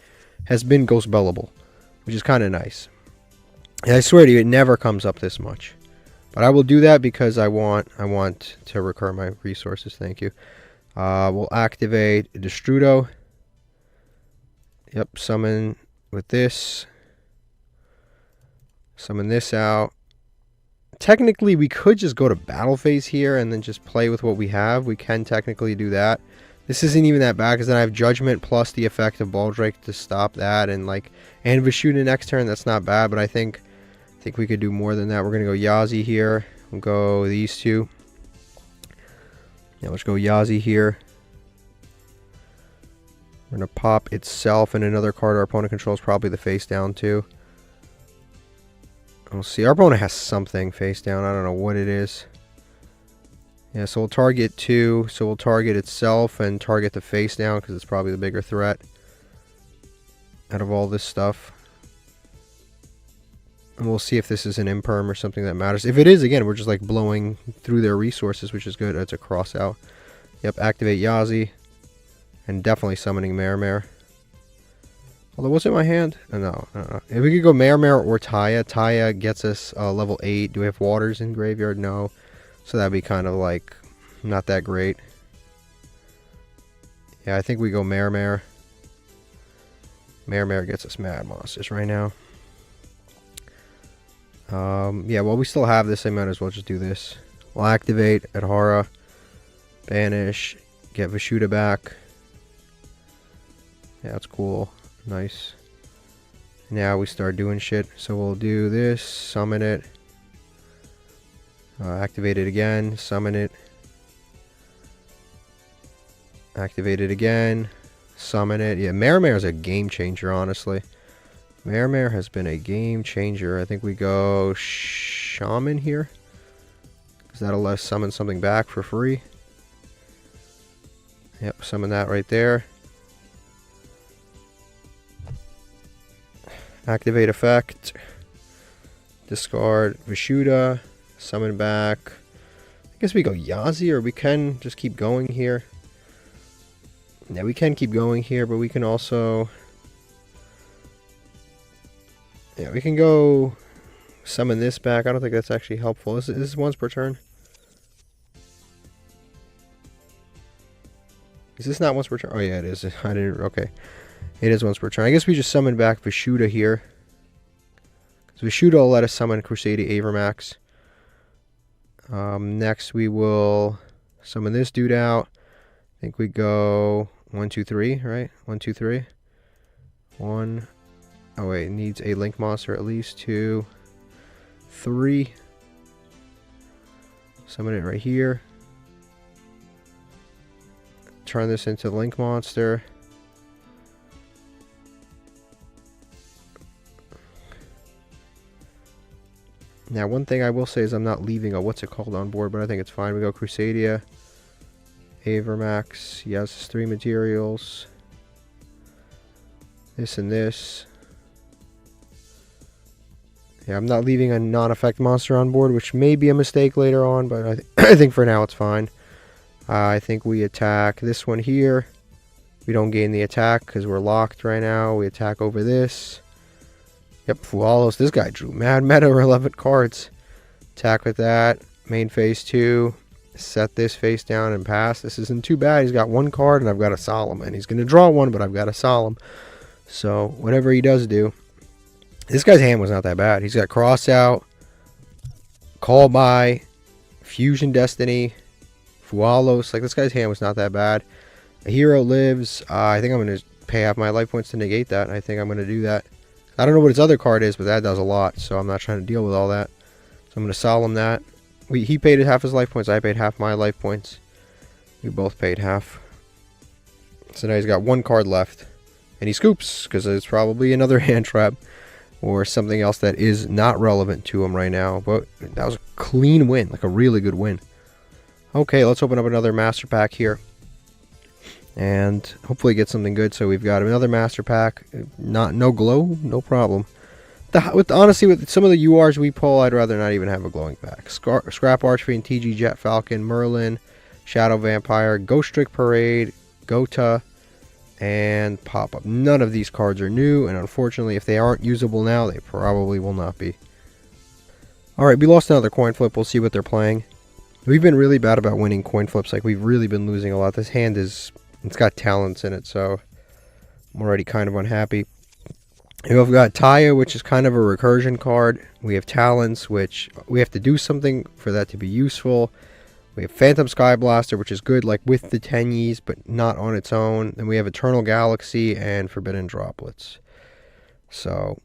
has been Ghost Bellable, which is kind of nice. And I swear to you, it never comes up this much. But I will do that because I want to recur my resources. Thank you. We'll activate Destrudo. Yep, summon with this. Summon this out. Technically, we could just go to battle phase here and then just play with what we have. We can technically do that. This isn't even that bad, because then I have Judgment plus the effect of Baldrake to stop that, and like, and Vishuda next turn. That's not bad, but I think we could do more than that. We're gonna go Yazi here. We'll go these two. Yeah, let's go Yazi here. We're gonna pop itself and another card our opponent controls, probably the face down too. We'll see. Our opponent has something face down. I don't know what it is. Yeah, so we'll target 2. So we'll target itself and target the face down, because it's probably the bigger threat out of all this stuff. And we'll see if this is an imperm or something that matters. If it is, again, we're just like blowing through their resources, which is good. It's a cross out. Yep, activate Yazi. And definitely summoning Mare. Although, what's in my hand? Oh, no. If we could go Mare or Taya. Taya gets us level 8. Do we have waters in graveyard? No. So that'd be kind of like not that great. Yeah, I think we go Mare. Mare gets us Mad Monsters right now. Yeah, well, we still have this. I might as well just do this. We'll activate Adhara, banish, get Vishuda back. Yeah, that's cool. Nice. Now we start doing shit. So we'll do this, summon it. Activate it again, summon it. Activate it again, summon it. Yeah, Mare is a game changer, honestly. Mare has been a game changer. I think we go Shaman here, because that'll let us summon something back for free. Yep, summon that right there. Activate effect. Discard Vishuda. Summon back. I guess we go Yazi, or we can just keep going here. Yeah, we can keep going here, but we can also... Yeah, we can go summon this back. I don't think that's actually helpful. This is once per turn. Is this not once per turn? Oh yeah, it is. I didn't... Okay. It is once per turn. I guess we just summon back Vishuda here. Because Vishuda will let us summon Crusadia Avermax. Next we will summon this dude out. I think we go 1, 2, 3, right? 1, 2, 3. 1. Oh wait, it needs a link monster at least. 2, 3. Summon it right here. Turn this into link monster. Now, one thing I will say is I'm not leaving a what's it called on board, but I think it's fine. We go Crusadia, Avermax. Yes, 3 materials. This and this. Yeah, I'm not leaving a non-effect monster on board, which may be a mistake later on, but I think for now it's fine. I think we attack this one here. We don't gain the attack because we're locked right now. We attack over this. Yep, Fualos. This guy drew mad meta relevant cards. Attack with that. Main phase 2. Set this face down and pass. This isn't too bad. He's got 1 card and I've got a Solemn. And he's going to draw 1, but I've got a Solemn. So, whatever he does do. This guy's hand was not that bad. He's got Cross Out, Call By, Fusion Destiny, Fualos. Like, this guy's hand was not that bad. A Hero Lives. I think I'm going to pay half my life points to negate that. I think I'm going to do that. I don't know what his other card is, but that does a lot, so I'm not trying to deal with all that. So I'm going to Solemn that. He paid half his life points, I paid half my life points. We both paid half. So now he's got 1 card left. And he scoops, because it's probably another hand trap. Or something else that is not relevant to him right now. But that was a clean win, like a really good win. Okay, let's open up another master pack here. And hopefully get something good. So we've got another master pack. No glow, no problem. Honestly, with some of the URs we pull, I'd rather not even have a glowing pack. Scrap Archfiend, TG Jet Falcon, Merlin, Shadow Vampire, Ghost Trick Parade, Gota, and Pop-Up. None of these cards are new, and unfortunately, if they aren't usable now, they probably will not be. Alright, we lost another coin flip. We'll see what they're playing. We've been really bad about winning coin flips. Like, we've really been losing a lot. This hand is... It's got talents in it, so I'm already kind of unhappy. We've got Taya, which is kind of a recursion card. We have talents, which we have to do something for that to be useful. We have Phantom Sky Blaster, which is good like with the Tenyis, but not on its own. Then we have Eternal Galaxy and Forbidden Droplets. So,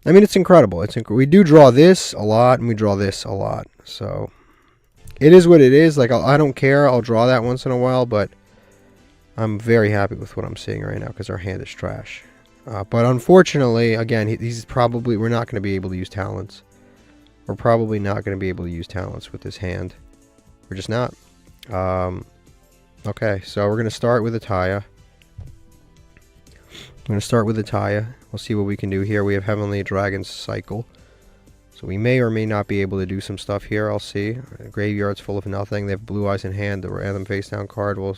I mean, it's incredible. We do draw this a lot, and we draw this a lot. So, it is what it is. Like, I don't care. I'll draw that once in a while, but I'm very happy with what I'm seeing right now because our hand is trash. But unfortunately, again, we're not going to be able to use talents. We're probably not going to be able to use talents with this hand. We're just not. Okay, so we're going to start with Ataya. I'm going to start with Ataya. We'll see what we can do here. We have Heavenly Dragon's Cycle. So we may or may not be able to do some stuff here. I'll see. The graveyard's full of nothing. They have Blue Eyes in hand. The random face down card will...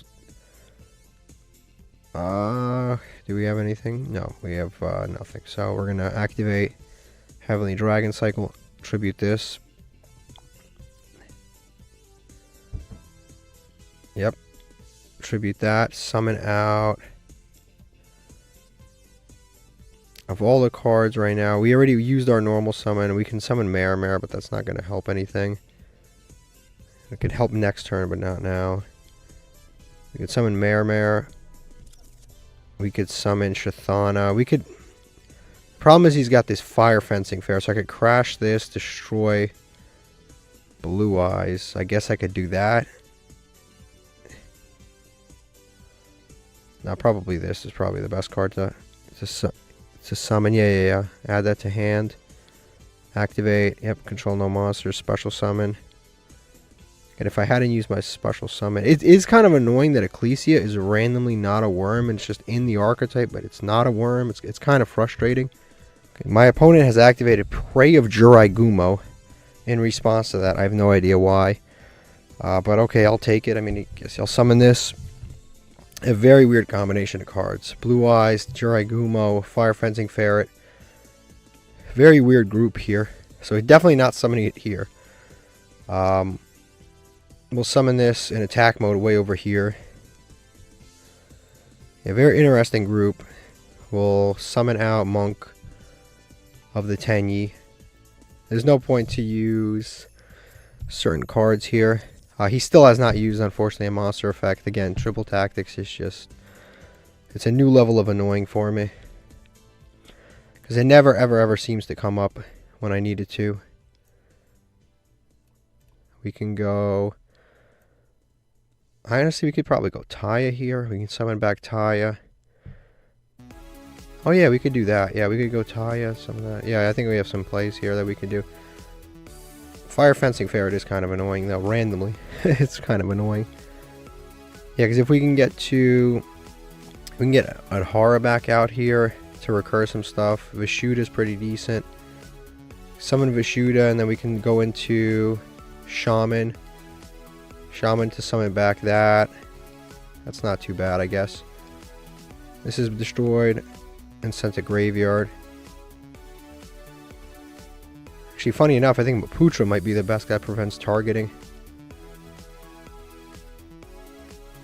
do we have anything? No, we have nothing. So we're going to activate Heavenly Dragon Cycle. Tribute this. Yep. Tribute that. Summon out. Of all the cards right now, we already used our normal summon. We can summon Mare, but that's not going to help anything. It could help next turn, but not now. We could summon Mare. We could summon Shathana. We could... Problem is he's got this Fire Fencing Fair, so I could crash this, destroy Blue Eyes. I guess I could do that. Now, probably this is probably the best card to summon. Yeah. Add that to hand. Activate. Yep, control no monsters. Special summon. And if I hadn't used my special summon... It is kind of annoying that Ecclesia is randomly not a worm. And it's just in the archetype, but it's not a worm. It's kind of frustrating. Okay, my opponent has activated Prey of Jurai Gumo in response to that. I have no idea why. But okay, I'll take it. I mean, I guess I'll summon this. A very weird combination of cards. Blue Eyes, Jurai Gumo, Fire Fencing Ferret. Very weird group here. So definitely not summoning it here. We'll summon this in attack mode way over here. A very interesting group. We'll summon out Monk of the Tenyi. There's no point to use certain cards here. He still has not used, unfortunately, a monster effect. Again, triple tactics is just... It's a new level of annoying for me. Because it never, ever seems to come up when I need it to. We can go... Honestly, we could probably go Taya here. We can summon back Taya. Oh yeah, we could do that. Yeah, we could go Taya, some of that. Yeah, I think we have some plays here that we could do. Fire Fencing Ferret is kind of annoying though, randomly. It's kind of annoying. Yeah, because if we can get to... We can get Adhara back out here to recur some stuff. Vishuda is pretty decent. Summon Vishuda, and then we can go into Shaman. Shaman to summon back that. That's not too bad, I guess. This is destroyed and sent to graveyard. Actually, funny enough, I think Maputra might be the best guy that prevents targeting.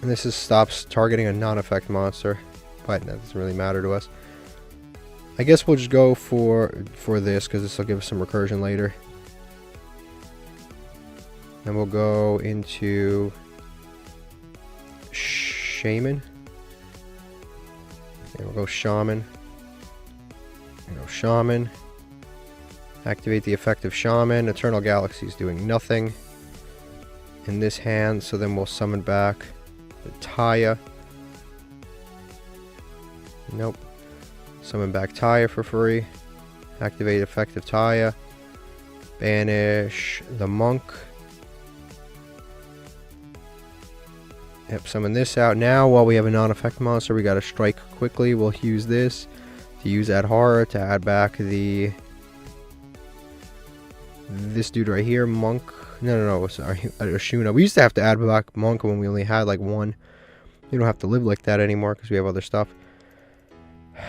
And this stops targeting a non-effect monster. But that doesn't really matter to us. I guess we'll just go for this, because this will give us some recursion later. Then we'll go into Shaman. Okay, we'll go Shaman. Shaman. Activate the effect of Shaman. Eternal Galaxy is doing nothing in this hand, so then we'll summon back the Taya. Nope. Summon back Taya for free. Activate effect of Taya. Banish the Monk. Yep, summon this out. Now, while we have a non-effect monster, we gotta strike quickly. We'll use this to use Adhara to add back the... This dude right here, Monk. No, sorry, Ashuna. We used to have to add back Monk when we only had like one. We don't have to live like that anymore because we have other stuff.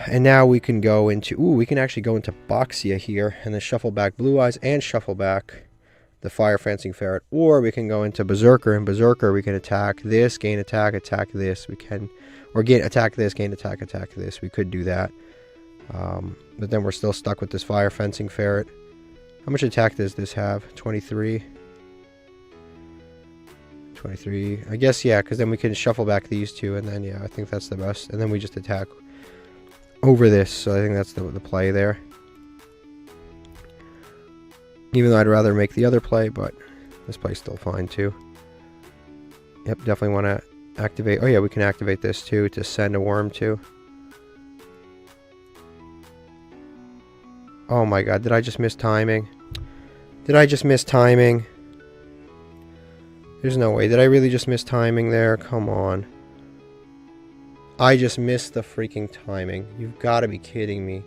And now we can go into... Ooh, we can actually go into Boxia here and then shuffle back Blue Eyes and shuffle back the Fire Fencing Ferret. Or we can go into Berserker. In Berserker, we can attack this, gain attack this. We can... Or attack this, gain attack this. We could do that. But then we're still stuck with this Fire Fencing Ferret. How much attack does this have? 23. 23. I guess, yeah, because then we can shuffle back these two, and then, yeah, I think that's the best. And then we just attack over this, so I think that's the play there. Even though I'd rather make the other play, but this play's still fine, too. Yep, definitely want to activate. Oh, yeah, we can activate this, too, to send a worm, too. Oh, my God, did I just miss timing? Did I just miss timing? There's no way. Did I really just miss timing there? Come on. I just missed the freaking timing. You've got to be kidding me.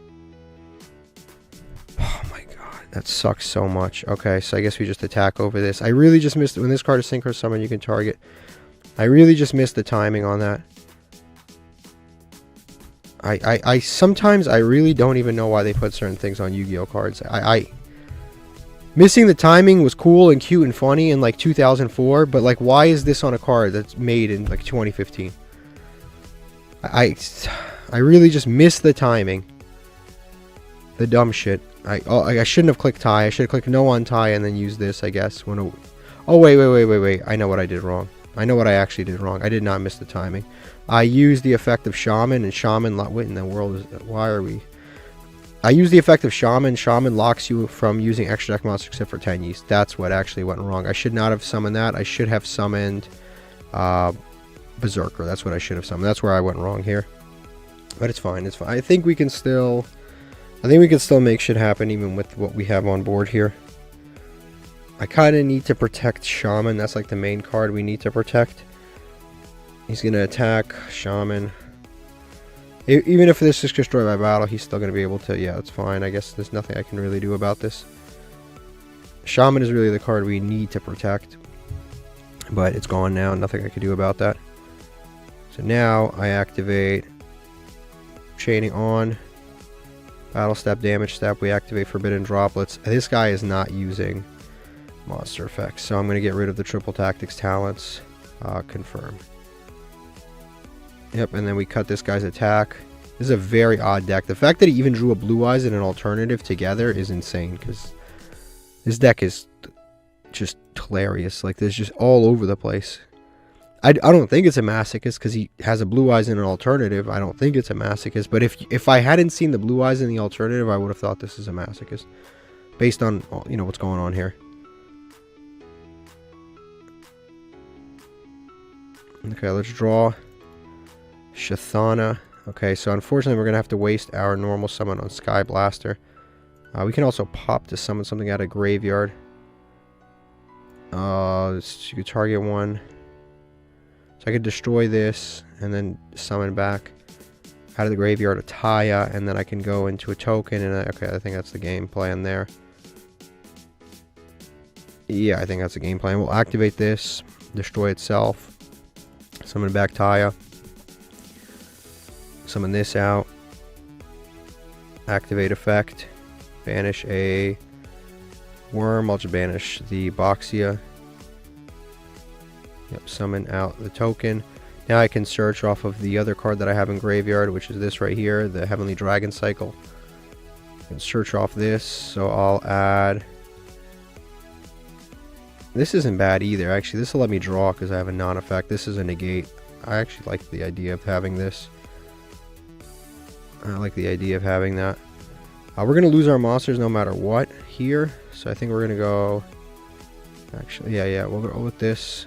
Oh my god. That sucks so much. Okay, so I guess we just attack over this. I really just missed it. When this card is Synchro Summon, you can target. I really just missed the timing on that. I sometimes I really don't even know why they put certain things on Yu-Gi-Oh cards. Missing the timing was cool and cute and funny in like 2004, but like why is this on a card that's made in like 2015? I really just missed the timing. The dumb shit. I shouldn't have clicked tie. I should have clicked no on tie and then used this, I guess. Oh wait. I know what I did wrong. I know what I actually did wrong. I did not miss the timing. I used the effect of Shaman, and Shaman... What in the world is... Why are we... I used the effect of Shaman. Shaman locks you from using extra deck monsters except for Tenyis. That's what actually went wrong. I should not have summoned that. I should have summoned Berserker. That's what I should have summoned. That's where I went wrong here. But it's fine. It's fine. I think we can still make shit happen even with what we have on board here. I kind of need to protect Shaman. That's like the main card we need to protect. He's going to attack Shaman. Even if this is destroyed by battle, he's still going to be able to... Yeah, it's fine. I guess there's nothing I can really do about this. Shaman is really the card we need to protect. But it's gone now. Nothing I can do about that. So now I activate Chaining on. Battle Step, Damage Step. We activate Forbidden Droplets. This guy is not using monster effects. So I'm going to get rid of the Triple Tactics Talents. Confirm. Yep, and then we cut this guy's attack. This is a very odd deck. The fact that he even drew a Blue Eyes and an alternative together is insane, because this deck is just hilarious. Like, there's just all over the place. I don't think it's a Masochist because he has a Blue Eyes and an alternative. I don't think it's a Masochist, but if I hadn't seen the Blue Eyes and the alternative, I would have thought this is a Masochist, based on, you know, what's going on here. Okay, let's draw Shathana. Okay, so unfortunately we're going to have to waste our normal summon on Sky Blaster. We can also pop to summon something out of graveyard. You could target one. So I could destroy this and then summon back out of the graveyard a Taya, and then I can go into a token, and okay, I think that's the game plan there. Yeah, I think that's the game plan. We'll activate this, destroy itself, summon back Taya. Summon this out. Activate effect. Banish a worm. I'll just banish the Boxia. Yep, summon out the token. Now I can search off of the other card that I have in graveyard, which is this right here, the Heavenly Dragon Cycle. I can search off this, so I'll add... This isn't bad either. Actually, this will let me draw because I have a non-effect. This is a negate. I actually like the idea of having this. I like the idea of having that. We're going to lose our monsters no matter what here. So I think we're going to go... Actually, yeah, we'll go with this.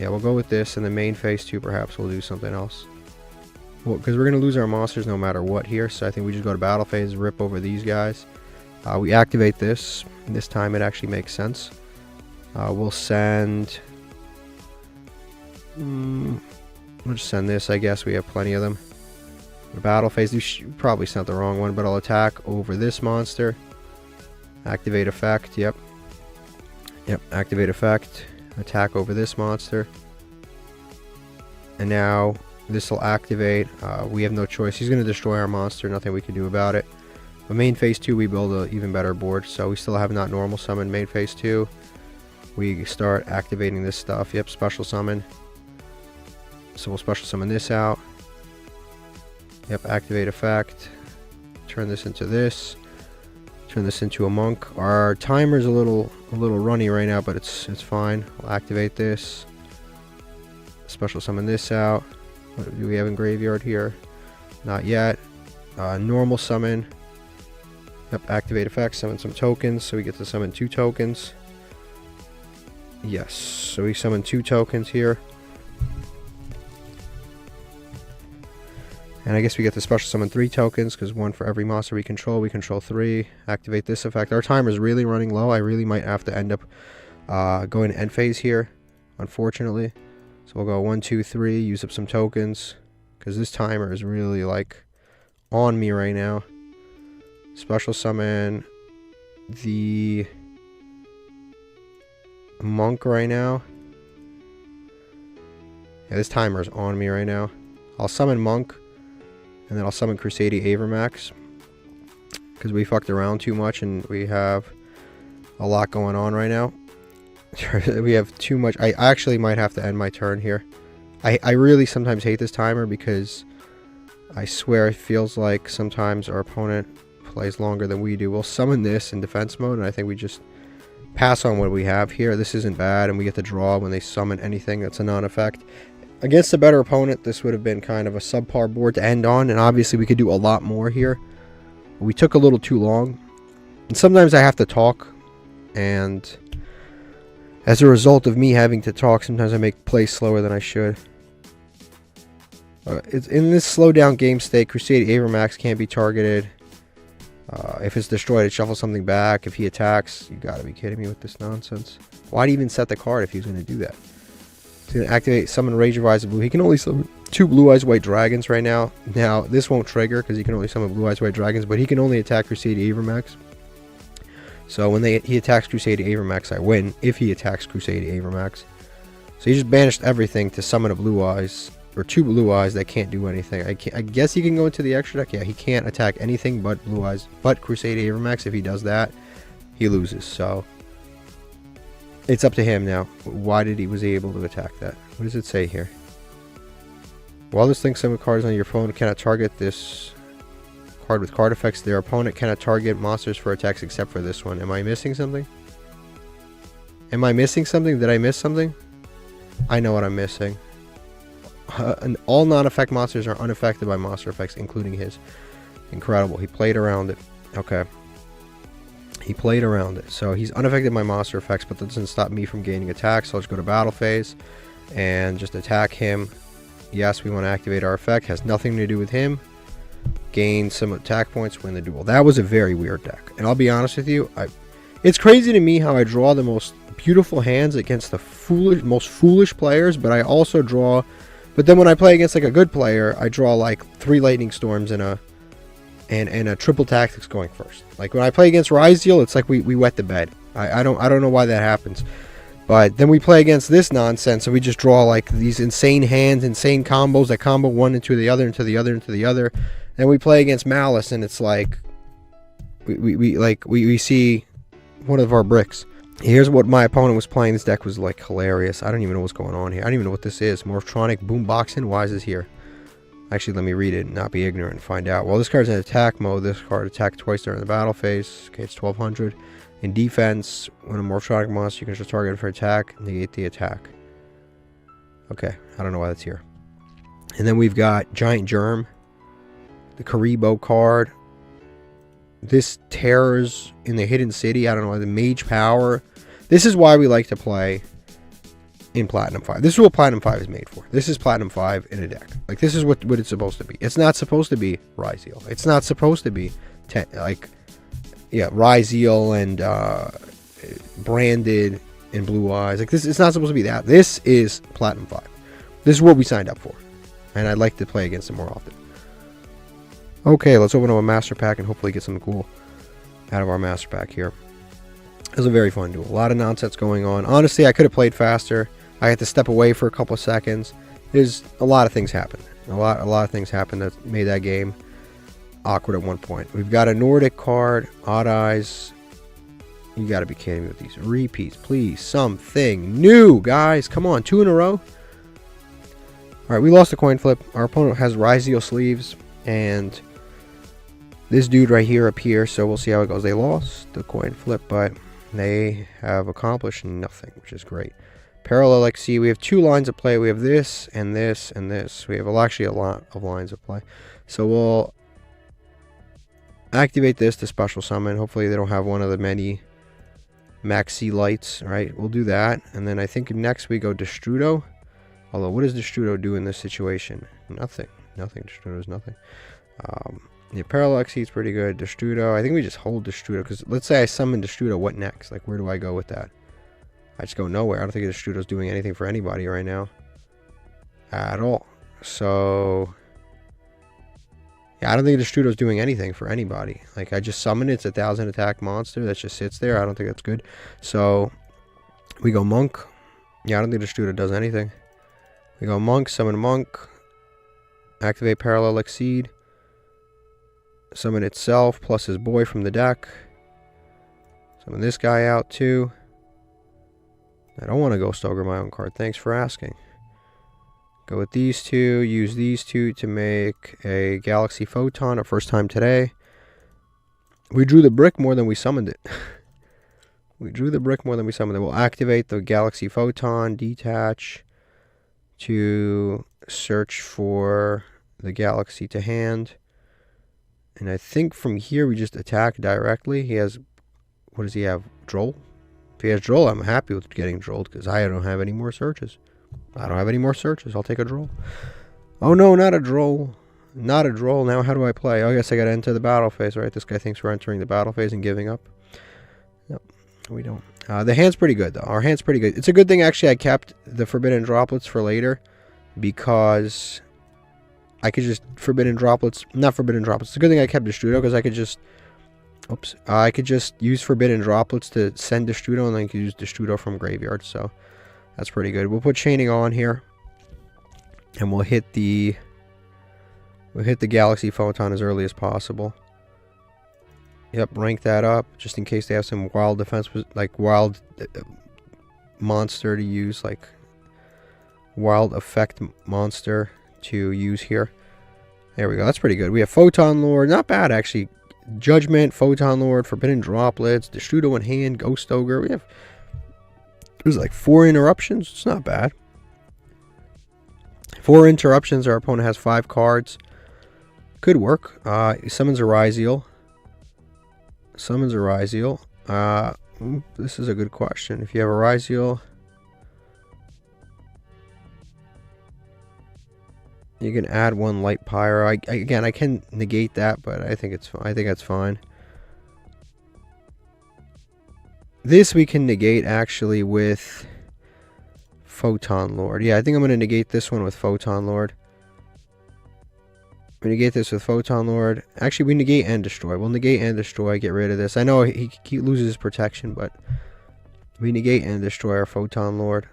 Yeah, we'll go with this. And the main phase 2, perhaps we'll do something else. Well, because we're going to lose our monsters no matter what here. So I think we just go to battle phase, rip over these guys. We activate this. This time it actually makes sense. We'll send... we'll just send this, I guess. We have plenty of them. The battle phase, you probably sent the wrong one, but I'll attack over this monster. Activate effect, yep. Activate effect. Attack over this monster. And now this will activate. We have no choice. He's going to destroy our monster. Nothing we can do about it. But main phase 2, we build an even better board. So we still have not normal summon main phase 2. We start activating this stuff. Yep, special summon. So we'll special summon this out. Yep, activate effect. Turn this into this. turn this into a monk. Our timer's a little runny right now, but it's fine. We'll activate this. Special summon this out. What do we have in graveyard here? Not yet. Normal summon. Yep, activate effects, summon some tokens, so we get to summon 2 tokens. Yes, so we summon 2 tokens here. And I guess we get to special summon 3 tokens, because 1 for every monster we control. We control 3. Activate this effect. Our timer is really running low. I really might have to end up going to end phase here, unfortunately. So we'll go 1, 2, 3, use up some tokens, because this timer is really like on me right now. Special summon the monk right now. Yeah, this timer is on me right now. I'll summon monk, and then I'll summon Crusading Avermax, because we fucked around too much and we have a lot going on right now. We have too much. I actually might have to end my turn here. I really sometimes hate this timer, because I swear it feels like sometimes our opponent plays longer than we do. We'll summon this in defense mode, and I think we just pass on what we have here. This isn't bad, and we get to draw when they summon anything that's a non-effect. Against a better opponent, this would have been kind of a subpar board to end on, and obviously we could do a lot more here. We took a little too long, and sometimes I have to talk, and as a result of me having to talk, sometimes I make plays slower than I should. It's in this slow down game state, Crusading Avermax can't be targeted. If it's destroyed, it shuffles something back. If he attacks, you gotta be kidding me with this nonsense. Why'd he even set the card if he was going to do that? He's going to activate Summon Rage of Eyes of Blue. He can only summon 2 Blue Eyes White Dragons right now. Now, this won't trigger because he can only summon Blue Eyes White Dragons, but he can only attack Crusading Avermax. So when he attacks Crusading Avermax, I win. If he attacks Crusading Avermax. So he just banished everything to summon a Blue Eyes, or 2 Blue Eyes that can't do anything. I guess he can go into the extra deck. Yeah, he can't attack anything but Blue Eyes, but Crusading Avermax. If he does that, he loses. So it's up to him now. Why did he was he able to attack that? What does it say here? While this links summon cards on your opponent cannot target this card with card effects, their opponent cannot target monsters for attacks except for this one. Am I missing something? Am I missing something? Did I miss something? I know what I'm missing. All non-effect monsters are unaffected by monster effects, including his. Incredible. He played around it. Okay. He played around it. So he's unaffected by monster effects, but that doesn't stop me from gaining attacks. So I'll just go to battle phase and just attack him. Yes, we want to activate our effect. Has nothing to do with him. Gain some attack points, win the duel. That was a very weird deck. And I'll be honest with you, it's crazy to me how I draw the most beautiful hands against the most foolish players, but I also draw... But then when I play against like a good player, I draw like 3 lightning storms and a triple tactics going first. Like when I play against Riseal, it's like we wet the bed. I don't know why that happens. But then we play against this nonsense, and we just draw like these insane hands, insane combos that combo one into the other, into the other, into the other. Then we play against Malice, and it's like we see one of our bricks. Here's what my opponent was playing. This deck was like hilarious. I don't even know what's going on here. I don't even know what this is. Morphtronic Boomboxing. Why is this here? Actually, let me read it and not be ignorant and find out. Well, this card's in attack mode. This card attacked twice during the battle phase. Okay, it's 1200. In defense, when a Morphtronic monster, you can just target it for attack, negate the attack. Okay, I don't know why that's here. And then we've got Giant Germ, the Karibo card. This Terrors in the Hidden City. I don't know, the Mage Power. This is why we like to play in Platinum 5. This is what Platinum 5 is made for. This is Platinum 5 in a deck. Like, this is what it's supposed to be. It's not supposed to be Riseal. It's not supposed to be, Riseal and Branded and Blue Eyes. Like, this, it's not supposed to be that. This is Platinum 5. This is what we signed up for. And I'd like to play against it more often. Okay, let's open up a Master Pack and hopefully get something cool out of our Master Pack here. It was a very fun duel. A lot of nonsense going on. Honestly, I could have played faster. I had to step away for a couple of seconds. There's a lot of things happened. A lot of things happened that made that game awkward at one point. We've got a Nordic card, Odd Eyes. You got to be kidding me with these repeats. Please, something new, guys. Come on, 2 in a row. All right, we lost a coin flip. Our opponent has Riseal sleeves, and this dude right here up here, so we'll see how it goes. They lost the coin flip, but they have accomplished nothing, which is great. Parallel XC, we have 2 lines of play. We have this and this and this. We have actually a lot of lines of play. So we'll activate this to special summon. Hopefully they don't have one of the many maxi lights, right? We'll do that. And then I think next we go Destrudo. Although, what does Destrudo do in this situation? Nothing. Nothing. Destrudo is nothing. Yeah, Parallel XC is pretty good. Destrudo, I think we just hold Destrudo. Because let's say I summon Destrudo, what next? Like, where do I go with that? I just go nowhere. I don't think Destrudo's doing anything for anybody right now. At all. So, yeah, I don't think Destrudo's doing anything for anybody. Like, I just summon it. It's a 1000 attack monster that just sits there. I don't think that's good. So, we go Monk. Yeah, I don't think Destrudo does anything. We go Monk, summon Monk. Activate Parallel Exceed. Summon itself plus his boy from the deck. Summon this guy out too. I don't want to Ghost Ogre my own card. Thanks for asking. Go with these 2. Use these 2 to make a Galaxy Photon. Our first time today. We drew the brick more than we summoned it. We drew the brick more than we summoned it. We'll activate the Galaxy Photon. Detach. To search for the Galaxy to hand. And I think from here we just attack directly. He has... What does he have? Droll? If he has Droll, I'm happy with getting Drolled because I don't have any more searches. I don't have any more searches. I'll take a Droll. Oh no, not a Droll. Not a Droll. Now how do I play? Oh, I guess I got to enter the battle phase, right? This guy thinks we're entering the battle phase and giving up. Nope, we don't. The hand's pretty good, though. Our hand's pretty good. It's a good thing, actually, I kept the Forbidden Droplets for later because I could just Forbidden Droplets... Not Forbidden Droplets. It's a good thing I kept Destrudo because I could just... Oops. I could just use Forbidden Droplets to send Destrudo, and then I could use Destrudo from Graveyard, so that's pretty good. We'll put Chaining on here, and we'll hit the Galaxy Photon as early as possible. Yep, rank that up, just in case they have some wild defense, like wild monster to use, like wild effect monster to use here. There we go, that's pretty good. We have Photon Lord, not bad actually. Judgment, Photon Lord, Forbidden Droplets, Destrudo in hand, Ghost Ogre. We have, there's like 4 interruptions. It's not bad. 4 interruptions. Our opponent has 5 cards. Could work. He summons a Riseal. Summons a Riseal. This is a good question. If you have a Riseal, you can add 1 Light Pyro. Again, I can negate that, but I think it's. I think that's fine. This we can negate actually with Photon Lord. Yeah, I think I'm going to negate this one with Photon Lord. We negate this with Photon Lord. Actually, we negate and destroy. We'll negate and destroy. Get rid of this. I know he loses his protection, but we negate and destroy our Photon Lord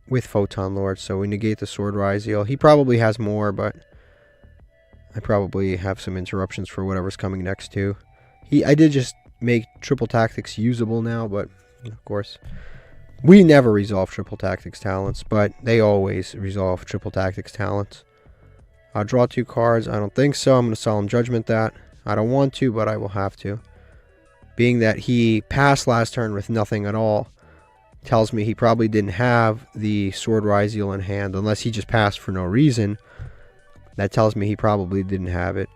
with Photon Lord. So we negate the Sword Riseal. He probably has more, but I probably have some interruptions for whatever's coming next too. I did just make Triple Tactics usable now, but of course we never resolve Triple Tactics talents, but they always resolve Triple Tactics talents. I'll draw 2 cards. I don't think so. I'm going to Solemn Judgment that. I don't want to, but I will have to. Being that he passed last turn with nothing at all, tells me he probably didn't have the Sword Riseal in hand, unless he just passed for no reason. That tells me he probably didn't have it.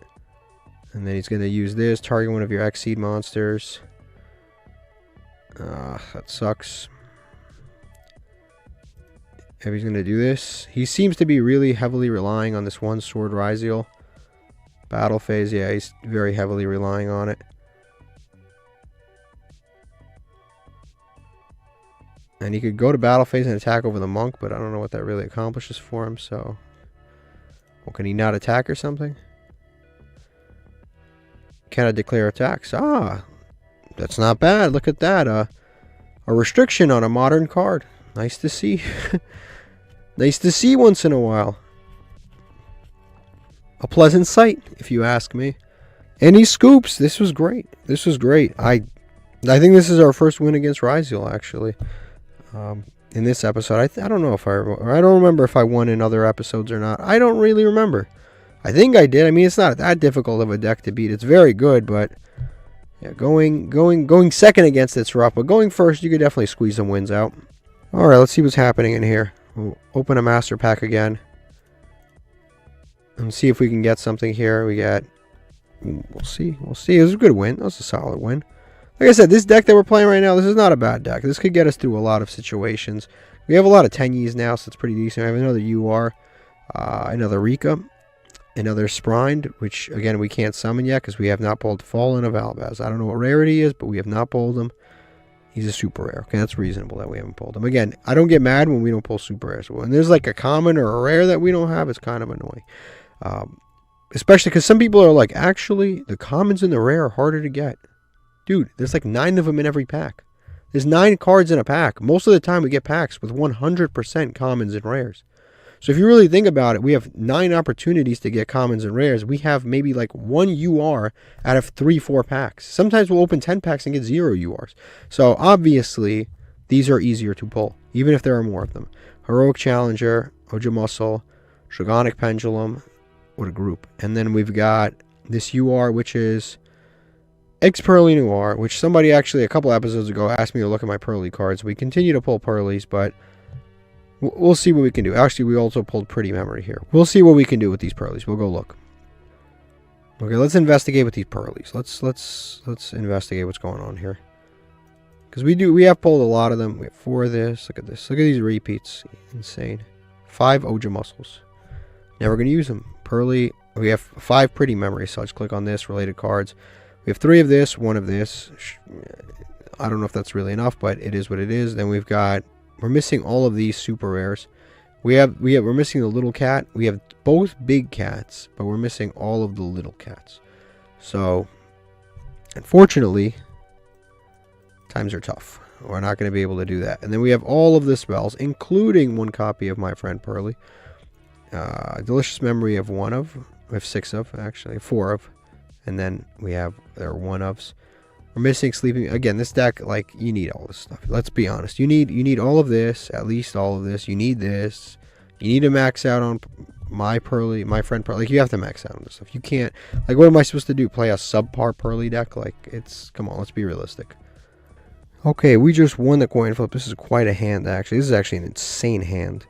And then he's going to use this, target one of your Xseed monsters. That sucks. If he's going to do this, he seems to be really heavily relying on this 1 Sword Riseal. Battle phase, yeah, he's very heavily relying on it. And he could go to battle phase and attack over the monk, but I don't know what that really accomplishes for him, so... Well, can he not attack or something? Can I declare attacks? Ah, that's not bad. Look at that. A restriction on a modern card. Nice to see. Nice to see once in a while. A pleasant sight, if you ask me. And he scoops. This was great. This was great. I think this is our first win against Riseal, actually. In this episode. I don't know if I don't remember if I won in other episodes or not. I don't really remember. I think I did. I mean, it's not that difficult of a deck to beat. It's very good, but yeah, going second against it's rough. But going first, you could definitely squeeze some wins out. All right, let's see what's happening in here. We'll open a master pack again and see if we can get something here. We got. We'll see. We'll see. It was a good win. That was a solid win. Like I said, this deck that we're playing right now, this is not a bad deck. This could get us through a lot of situations. We have a lot of Tenyis now, so it's pretty decent. I have another UR, another Rika, another Sprined, which, again, we can't summon yet because we have not pulled Fallen of Albaz. I don't know what rarity he is, but we have not pulled him. He's a super rare. Okay, that's reasonable that we haven't pulled him. Again, I don't get mad when we don't pull super rares. When there's like a common or a rare that we don't have, it's kind of annoying. Especially because some people are like, actually, the commons and the rare are harder to get. Dude, there's like 9 of them in every pack. There's 9 cards in a pack. Most of the time we get packs with 100% commons and rares. So if you really think about it, we have 9 opportunities to get commons and rares. We have maybe like 1 UR out of 3-4 packs. Sometimes we'll open 10 packs and get 0 URs. So obviously, these are easier to pull, even if there are more of them. Heroic Challenger, Oja Muscle, Dragonic Pendulum. What a group. And then we've got this UR, which is X Pearly Noir, which somebody actually a couple episodes ago asked me to look at my Pearly cards. We continue to pull Pearlies, but we'll see what we can do. Actually, we also pulled Pretty Memory here. We'll see what we can do with these Pearlies. We'll go look. Okay, let's investigate with these Pearlies. Let's investigate what's going on here. Because we have pulled a lot of them. We have 4 of this. Look at this. Look at these repeats. Insane. 5 Oja Muscles. Never going to use them. Pearly. We have 5 Pretty Memories. So I'll just click on this. Related cards. We have 3 of this, 1 of this. I don't know if that's really enough, but it is what it is. Then we're missing all of these super rares. We're missing the little cat. We have both big cats, but we're missing all of the little cats. So, unfortunately, times are tough. We're not going to be able to do that. And then we have all of the spells, including 1 copy of My Friend Pearly. Delicious Memory of 1 of. We have 6 of, actually. 4 of. And then we have their 1-ofs. We're missing Sleeping. Again, this deck, like, you need all this stuff. Let's be honest. You need all of this, at least all of this. You need this. You need to max out on My Friend Pearly. Like, you have to max out on this stuff. You can't. Like, what am I supposed to do? Play a subpar Pearly deck? Like, come on, let's be realistic. Okay, we just won the coin flip. This is quite a hand, actually. This is actually an insane hand.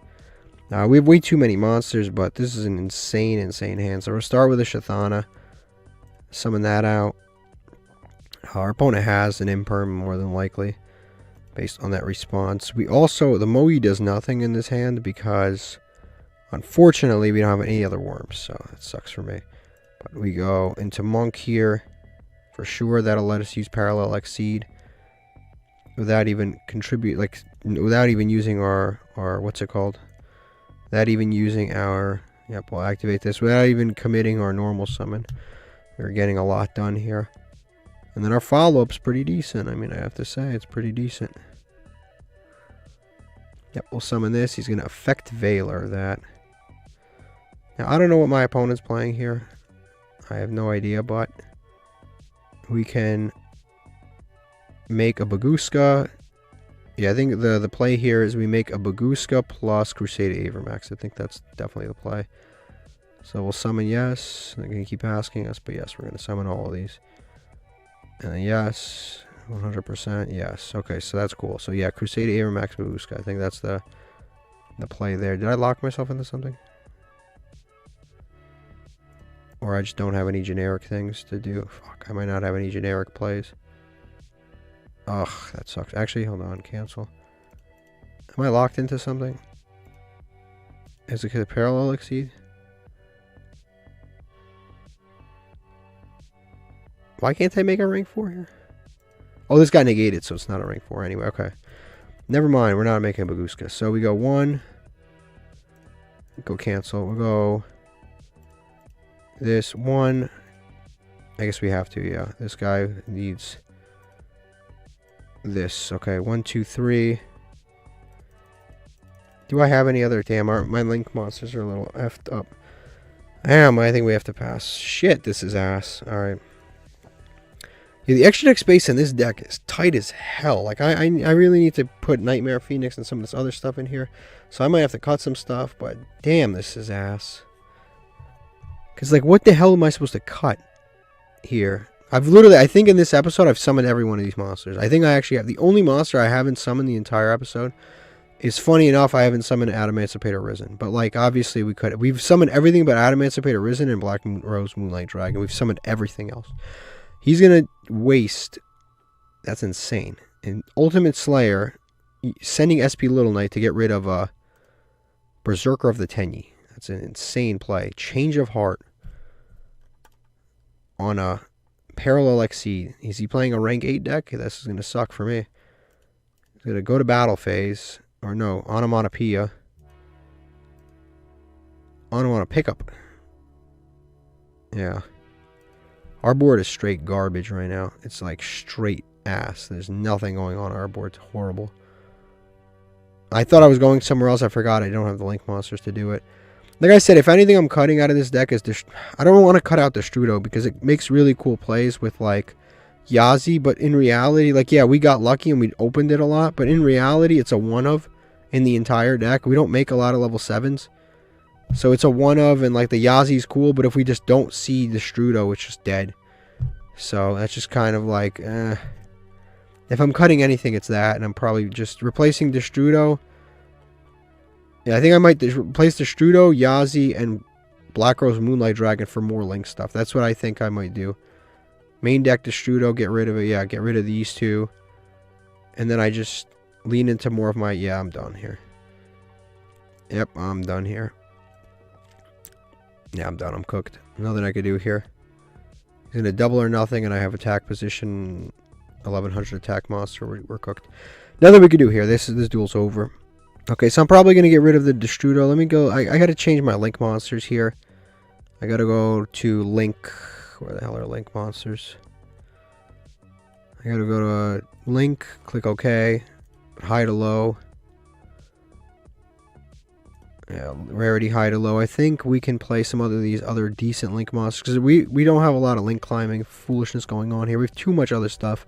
We have way too many monsters, but this is an insane, insane hand. So we'll start with a Shathana. Summon that out. Our opponent has an Imperm more than likely, based on that response. We also, the Moe does nothing in this hand because, unfortunately, we don't have any other worms, so that sucks for me. But we go into Monk here. For sure, that'll let us use Parallel Exceed without even without even using our what's it called? Without even using our, yep, we'll activate this without even committing our normal summon. We're getting a lot done here. And then our follow-up's pretty decent. I mean, I have to say, it's pretty decent. Yep, we'll summon this. He's going to affect Veiler that. Now, I don't know what my opponent's playing here. I have no idea, but we can make a Baguska. Yeah, I think the play here is we make a Baguska plus Crusade Avermax. I think that's definitely the play. So we'll summon yes. They're going to keep asking us, but yes, we're going to summon all of these. And then yes, 100%, yes. Okay, so that's cool. So yeah, Crusade Avermax Babuska. I think that's the play there. Did I lock myself into something? Or I just don't have any generic things to do. Fuck, I might not have any generic plays. Ugh, that sucks. Actually, hold on, cancel. Am I locked into something? Is it a Parallel Exceed? Why can't I make a rank 4 here? Oh, this got negated, so it's not a rank 4 anyway. Okay. Never mind. We're not making a Baguska. So we go 1. Go cancel. We'll go this 1. I guess we have to, yeah. This guy needs this. Okay, 1, 2, 3. Do I have any other? Damn, my link monsters are a little effed up. Damn, I think we have to pass. Shit, this is ass. Alright. Yeah, the extra deck space in this deck is tight as hell. Like, I really need to put Nightmare Phoenix and some of this other stuff in here. So I might have to cut some stuff, but damn, this is ass. Because, like, what the hell am I supposed to cut here? I think in this episode, I've summoned every one of these monsters. I think I actually have. The only monster I haven't summoned the entire episode is, funny enough, I haven't summoned Adamantipator Risen. But, like, obviously we could. We've summoned everything but Adamantipator Risen and Black Rose Moonlight Dragon. We've summoned everything else. He's going to waste. That's insane. And Ultimate Slayer, sending SP Little Knight to get rid of Berserker of the Tenyi. That's an insane play. Change of Heart on a Parallel Exceed. Is he playing a rank 8 deck? This is going to suck for me. He's going to go to battle phase. Or no, Onomatopoeia. Onomatopoeia Pickup. Yeah. Our board is straight garbage right now. It's like straight ass. There's nothing going on our board. It's horrible. I thought I was going somewhere else. I forgot I don't have the Link monsters to do it. Like I said, if anything I'm cutting out of this deck is... I don't want to cut out Destrudo because it makes really cool plays with, like, Yazi. But in reality, like, yeah, we got lucky and we opened it a lot. But in reality, it's a one-of in the entire deck. We don't make a lot of level 7s. So it's a one-of, and, like, the Yazi's cool. But if we just don't see Destrudo, it's just dead. So that's just kind of like... If I'm cutting anything, it's that. And I'm probably just replacing Destrudo... Yeah, I think I might replace Destrudo, Yazi, and Black Rose Moonlight Dragon for more Link stuff. That's what I think I might do. Main deck Destrudo, get rid of it. Yeah, get rid of these two. And then I just lean into more of my... Yeah, I'm done here. Yep, I'm done here. Yeah, I'm done. I'm cooked. Nothing I could do here. He's going to double or nothing, and I have attack position 1100 attack monster. We're cooked. Nothing we could do here. This duel's over. Okay, so I'm probably going to get rid of the Destrudo. Let me go. I got to change my Link monsters here. I got to go to Link. Where the hell are Link monsters? I got to go to Link, click OK, high to low. Yeah, rarity high to low. I think we can play some of these other decent Link monsters because we don't have a lot of Link climbing foolishness going on here. We have too much other stuff.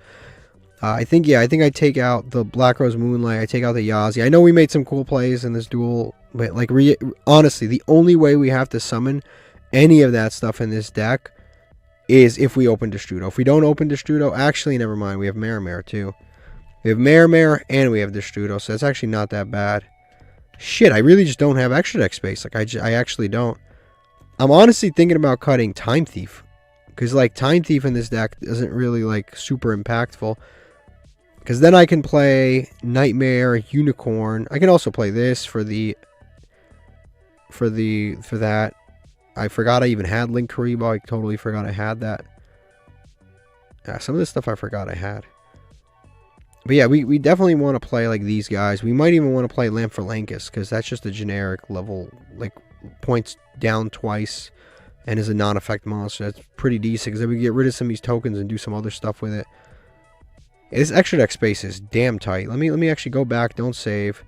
I think I take out the Black Rose Moonlight. I take out the Yazi. I know we made some cool plays in this duel, but like honestly, the only way we have to summon any of that stuff in this deck is if we open Destrudo. If we don't open Destrudo, actually, never mind. We have Mare too. We have Mare and we have Destrudo, so that's actually not that bad. Shit, I really just don't have extra deck space. Like I actually don't. I'm honestly thinking about cutting Time Thief because like Time Thief in this deck isn't really like super impactful. Because then I can play Nightmare, Unicorn. I can also play this for that. I forgot I even had Link Karibo. I totally forgot I had that. Yeah, some of this stuff I forgot I had. But yeah, we definitely want to play like these guys. We might even want to play Lamp for Lankus because that's just a generic level, like points down twice and is a non-effect monster. That's pretty decent because then we can get rid of some of these tokens and do some other stuff with it. This extra deck space is damn tight. Let me actually go back. Don't save.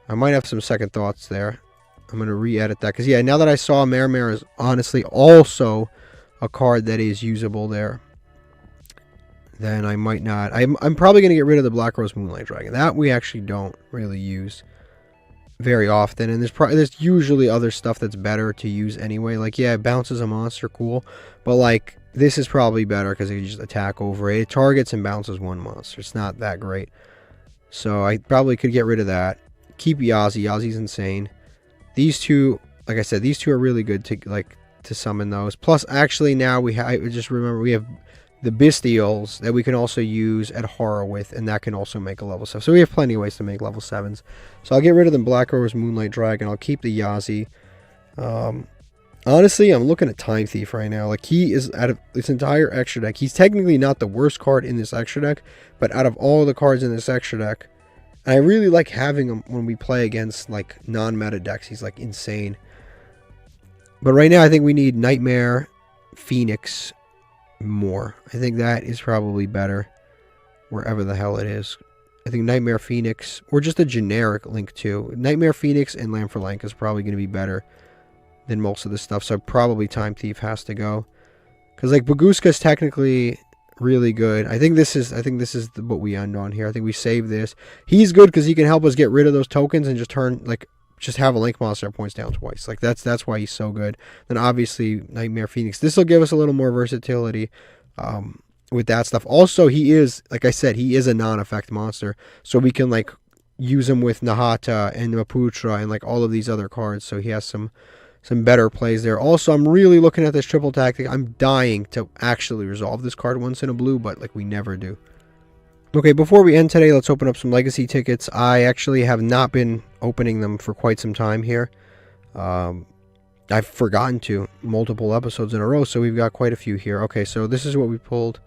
I might have some second thoughts there. I'm going to re-edit that. Because, yeah, now that I saw Mare is honestly also a card that is usable there. Then I might not. I'm probably going to get rid of the Black Rose Moonlight Dragon. That we actually don't really use very often. And there's usually other stuff that's better to use anyway. Like, yeah, it bounces a monster. Cool. But, like... This is probably better because you just attack over it. It targets and bounces one monster. It's not that great. So I probably could get rid of that. Keep Yazi. Yazi's insane. These two, like I said, these two are really good to summon those. Plus, actually now I just remember we have the Bestials that we can also use at Horror with, and that can also make a level 7. So we have plenty of ways to make level 7s. So I'll get rid of the Black Rose Moonlight Dragon. I'll keep the Yazi. Honestly, I'm looking at Time Thief right now. Like, he is out of this entire extra deck. He's technically not the worst card in this extra deck, but out of all the cards in this extra deck, and I really like having him when we play against, like, non-meta decks. He's, like, insane. But right now, I think we need Nightmare, Phoenix more. I think that is probably better wherever the hell it is. I think Nightmare, Phoenix, or just a generic Link too. Nightmare, Phoenix, and Lamp for Lank is probably going to be better than most of this stuff, so probably Time Thief has to go. Because like Baguska is technically really good. I think this is what we end on here. I think we save this. He's good because he can help us get rid of those tokens and just turn like just have a Link monster that points down twice. Like that's why he's so good. Then obviously Nightmare Phoenix. This will give us a little more versatility with that stuff. Also, he is, like I said, he is a non-effect monster, so we can like use him with Nahata and Maputra and like all of these other cards. So he has some better plays there. Also, I'm really looking at this triple tactic. I'm dying to actually resolve this card once in a blue, but like we never do. Okay, before we end today, let's open up some legacy tickets. I actually have not been opening them for quite some time here. I've forgotten to multiple episodes in a row, so we've got quite a few here. Okay, so this is what we pulled.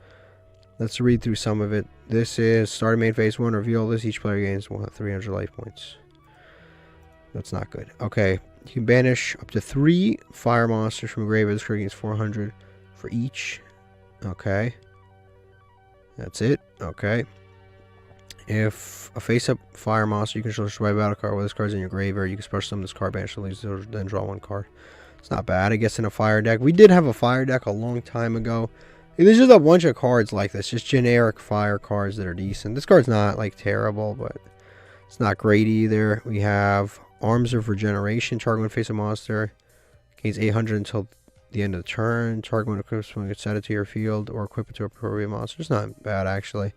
Let's read through some of it. This is starter main phase 1. Reveal this. Each player gains 300 life points. That's not good. Okay, you can banish up to 3 fire monsters from a graveyard. This card gains 400 for each. Okay. That's it. Okay. If a face-up fire monster you control destroy a battle card while this card's in your graveyard, you can special summon this card, banish the least, then draw 1 card. It's not bad. I guess in a fire deck. We did have a fire deck a long time ago. There's just a bunch of cards like this. Just generic fire cards that are decent. This card's not like terrible, but it's not great either. We have Arms of Regeneration. Target one face-up monster gains 800 until the end of the turn. Target one equips when you set it to your field or equip it to a appropriate monster. It's not bad actually.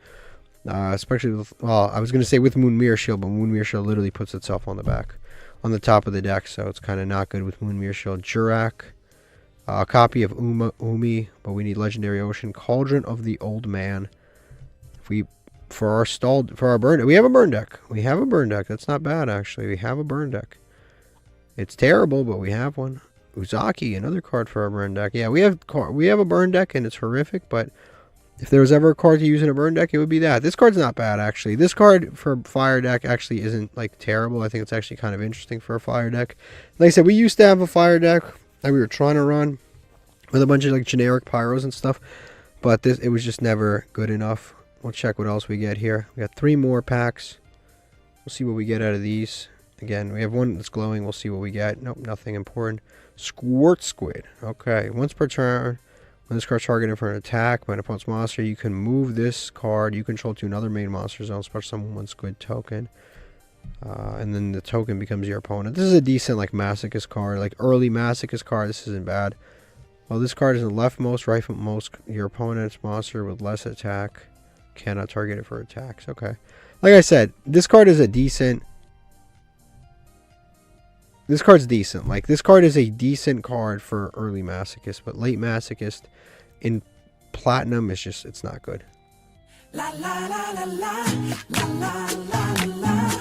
Especially with, well, I was going to say with Moon Mirror Shield, but Moon Mirror Shield literally puts itself on the top of the deck, so it's kind of not good with Moon Mirror Shield. Jurak, a copy of Umi, but we need Legendary Ocean. Cauldron of the Old Man. For our burn deck, we have a burn deck. We have a burn deck. That's not bad actually. We have a burn deck. It's terrible, but we have one. Uzaki, another card for our burn deck. Yeah, we have a burn deck, and it's horrific, but if there was ever a card to use in a burn deck, it would be that. This card's not bad, actually. This card for fire deck actually isn't, like, terrible. I think it's actually kind of interesting for a fire deck. Like I said, we used to have a fire deck that we were trying to run with a bunch of, like, generic pyros and stuff, but it was just never good enough. We'll check what else we get here. We got 3 more packs. We'll see what we get out of these. Again, we have one that's glowing. We'll see what we get. Nope, nothing important. Squirt Squid. Okay, once per turn. When this card's targeted for an attack by an opponent's monster, you can move this card you control to another main monster zone, special summon 1 squid token. And then the token becomes your opponent. This is a decent, like, Masochist card. Like, early Masochist card. This isn't bad. Well, this card is the leftmost, rightmost. Your opponent's monster with less attack cannot target it for attacks. Okay. Like I said, this card is a decent... This card's decent. Like, this card is a decent card for early Masochist, but late Masochist in Platinum is just, it's not good. La, la, la, la, la, la, la, la, la.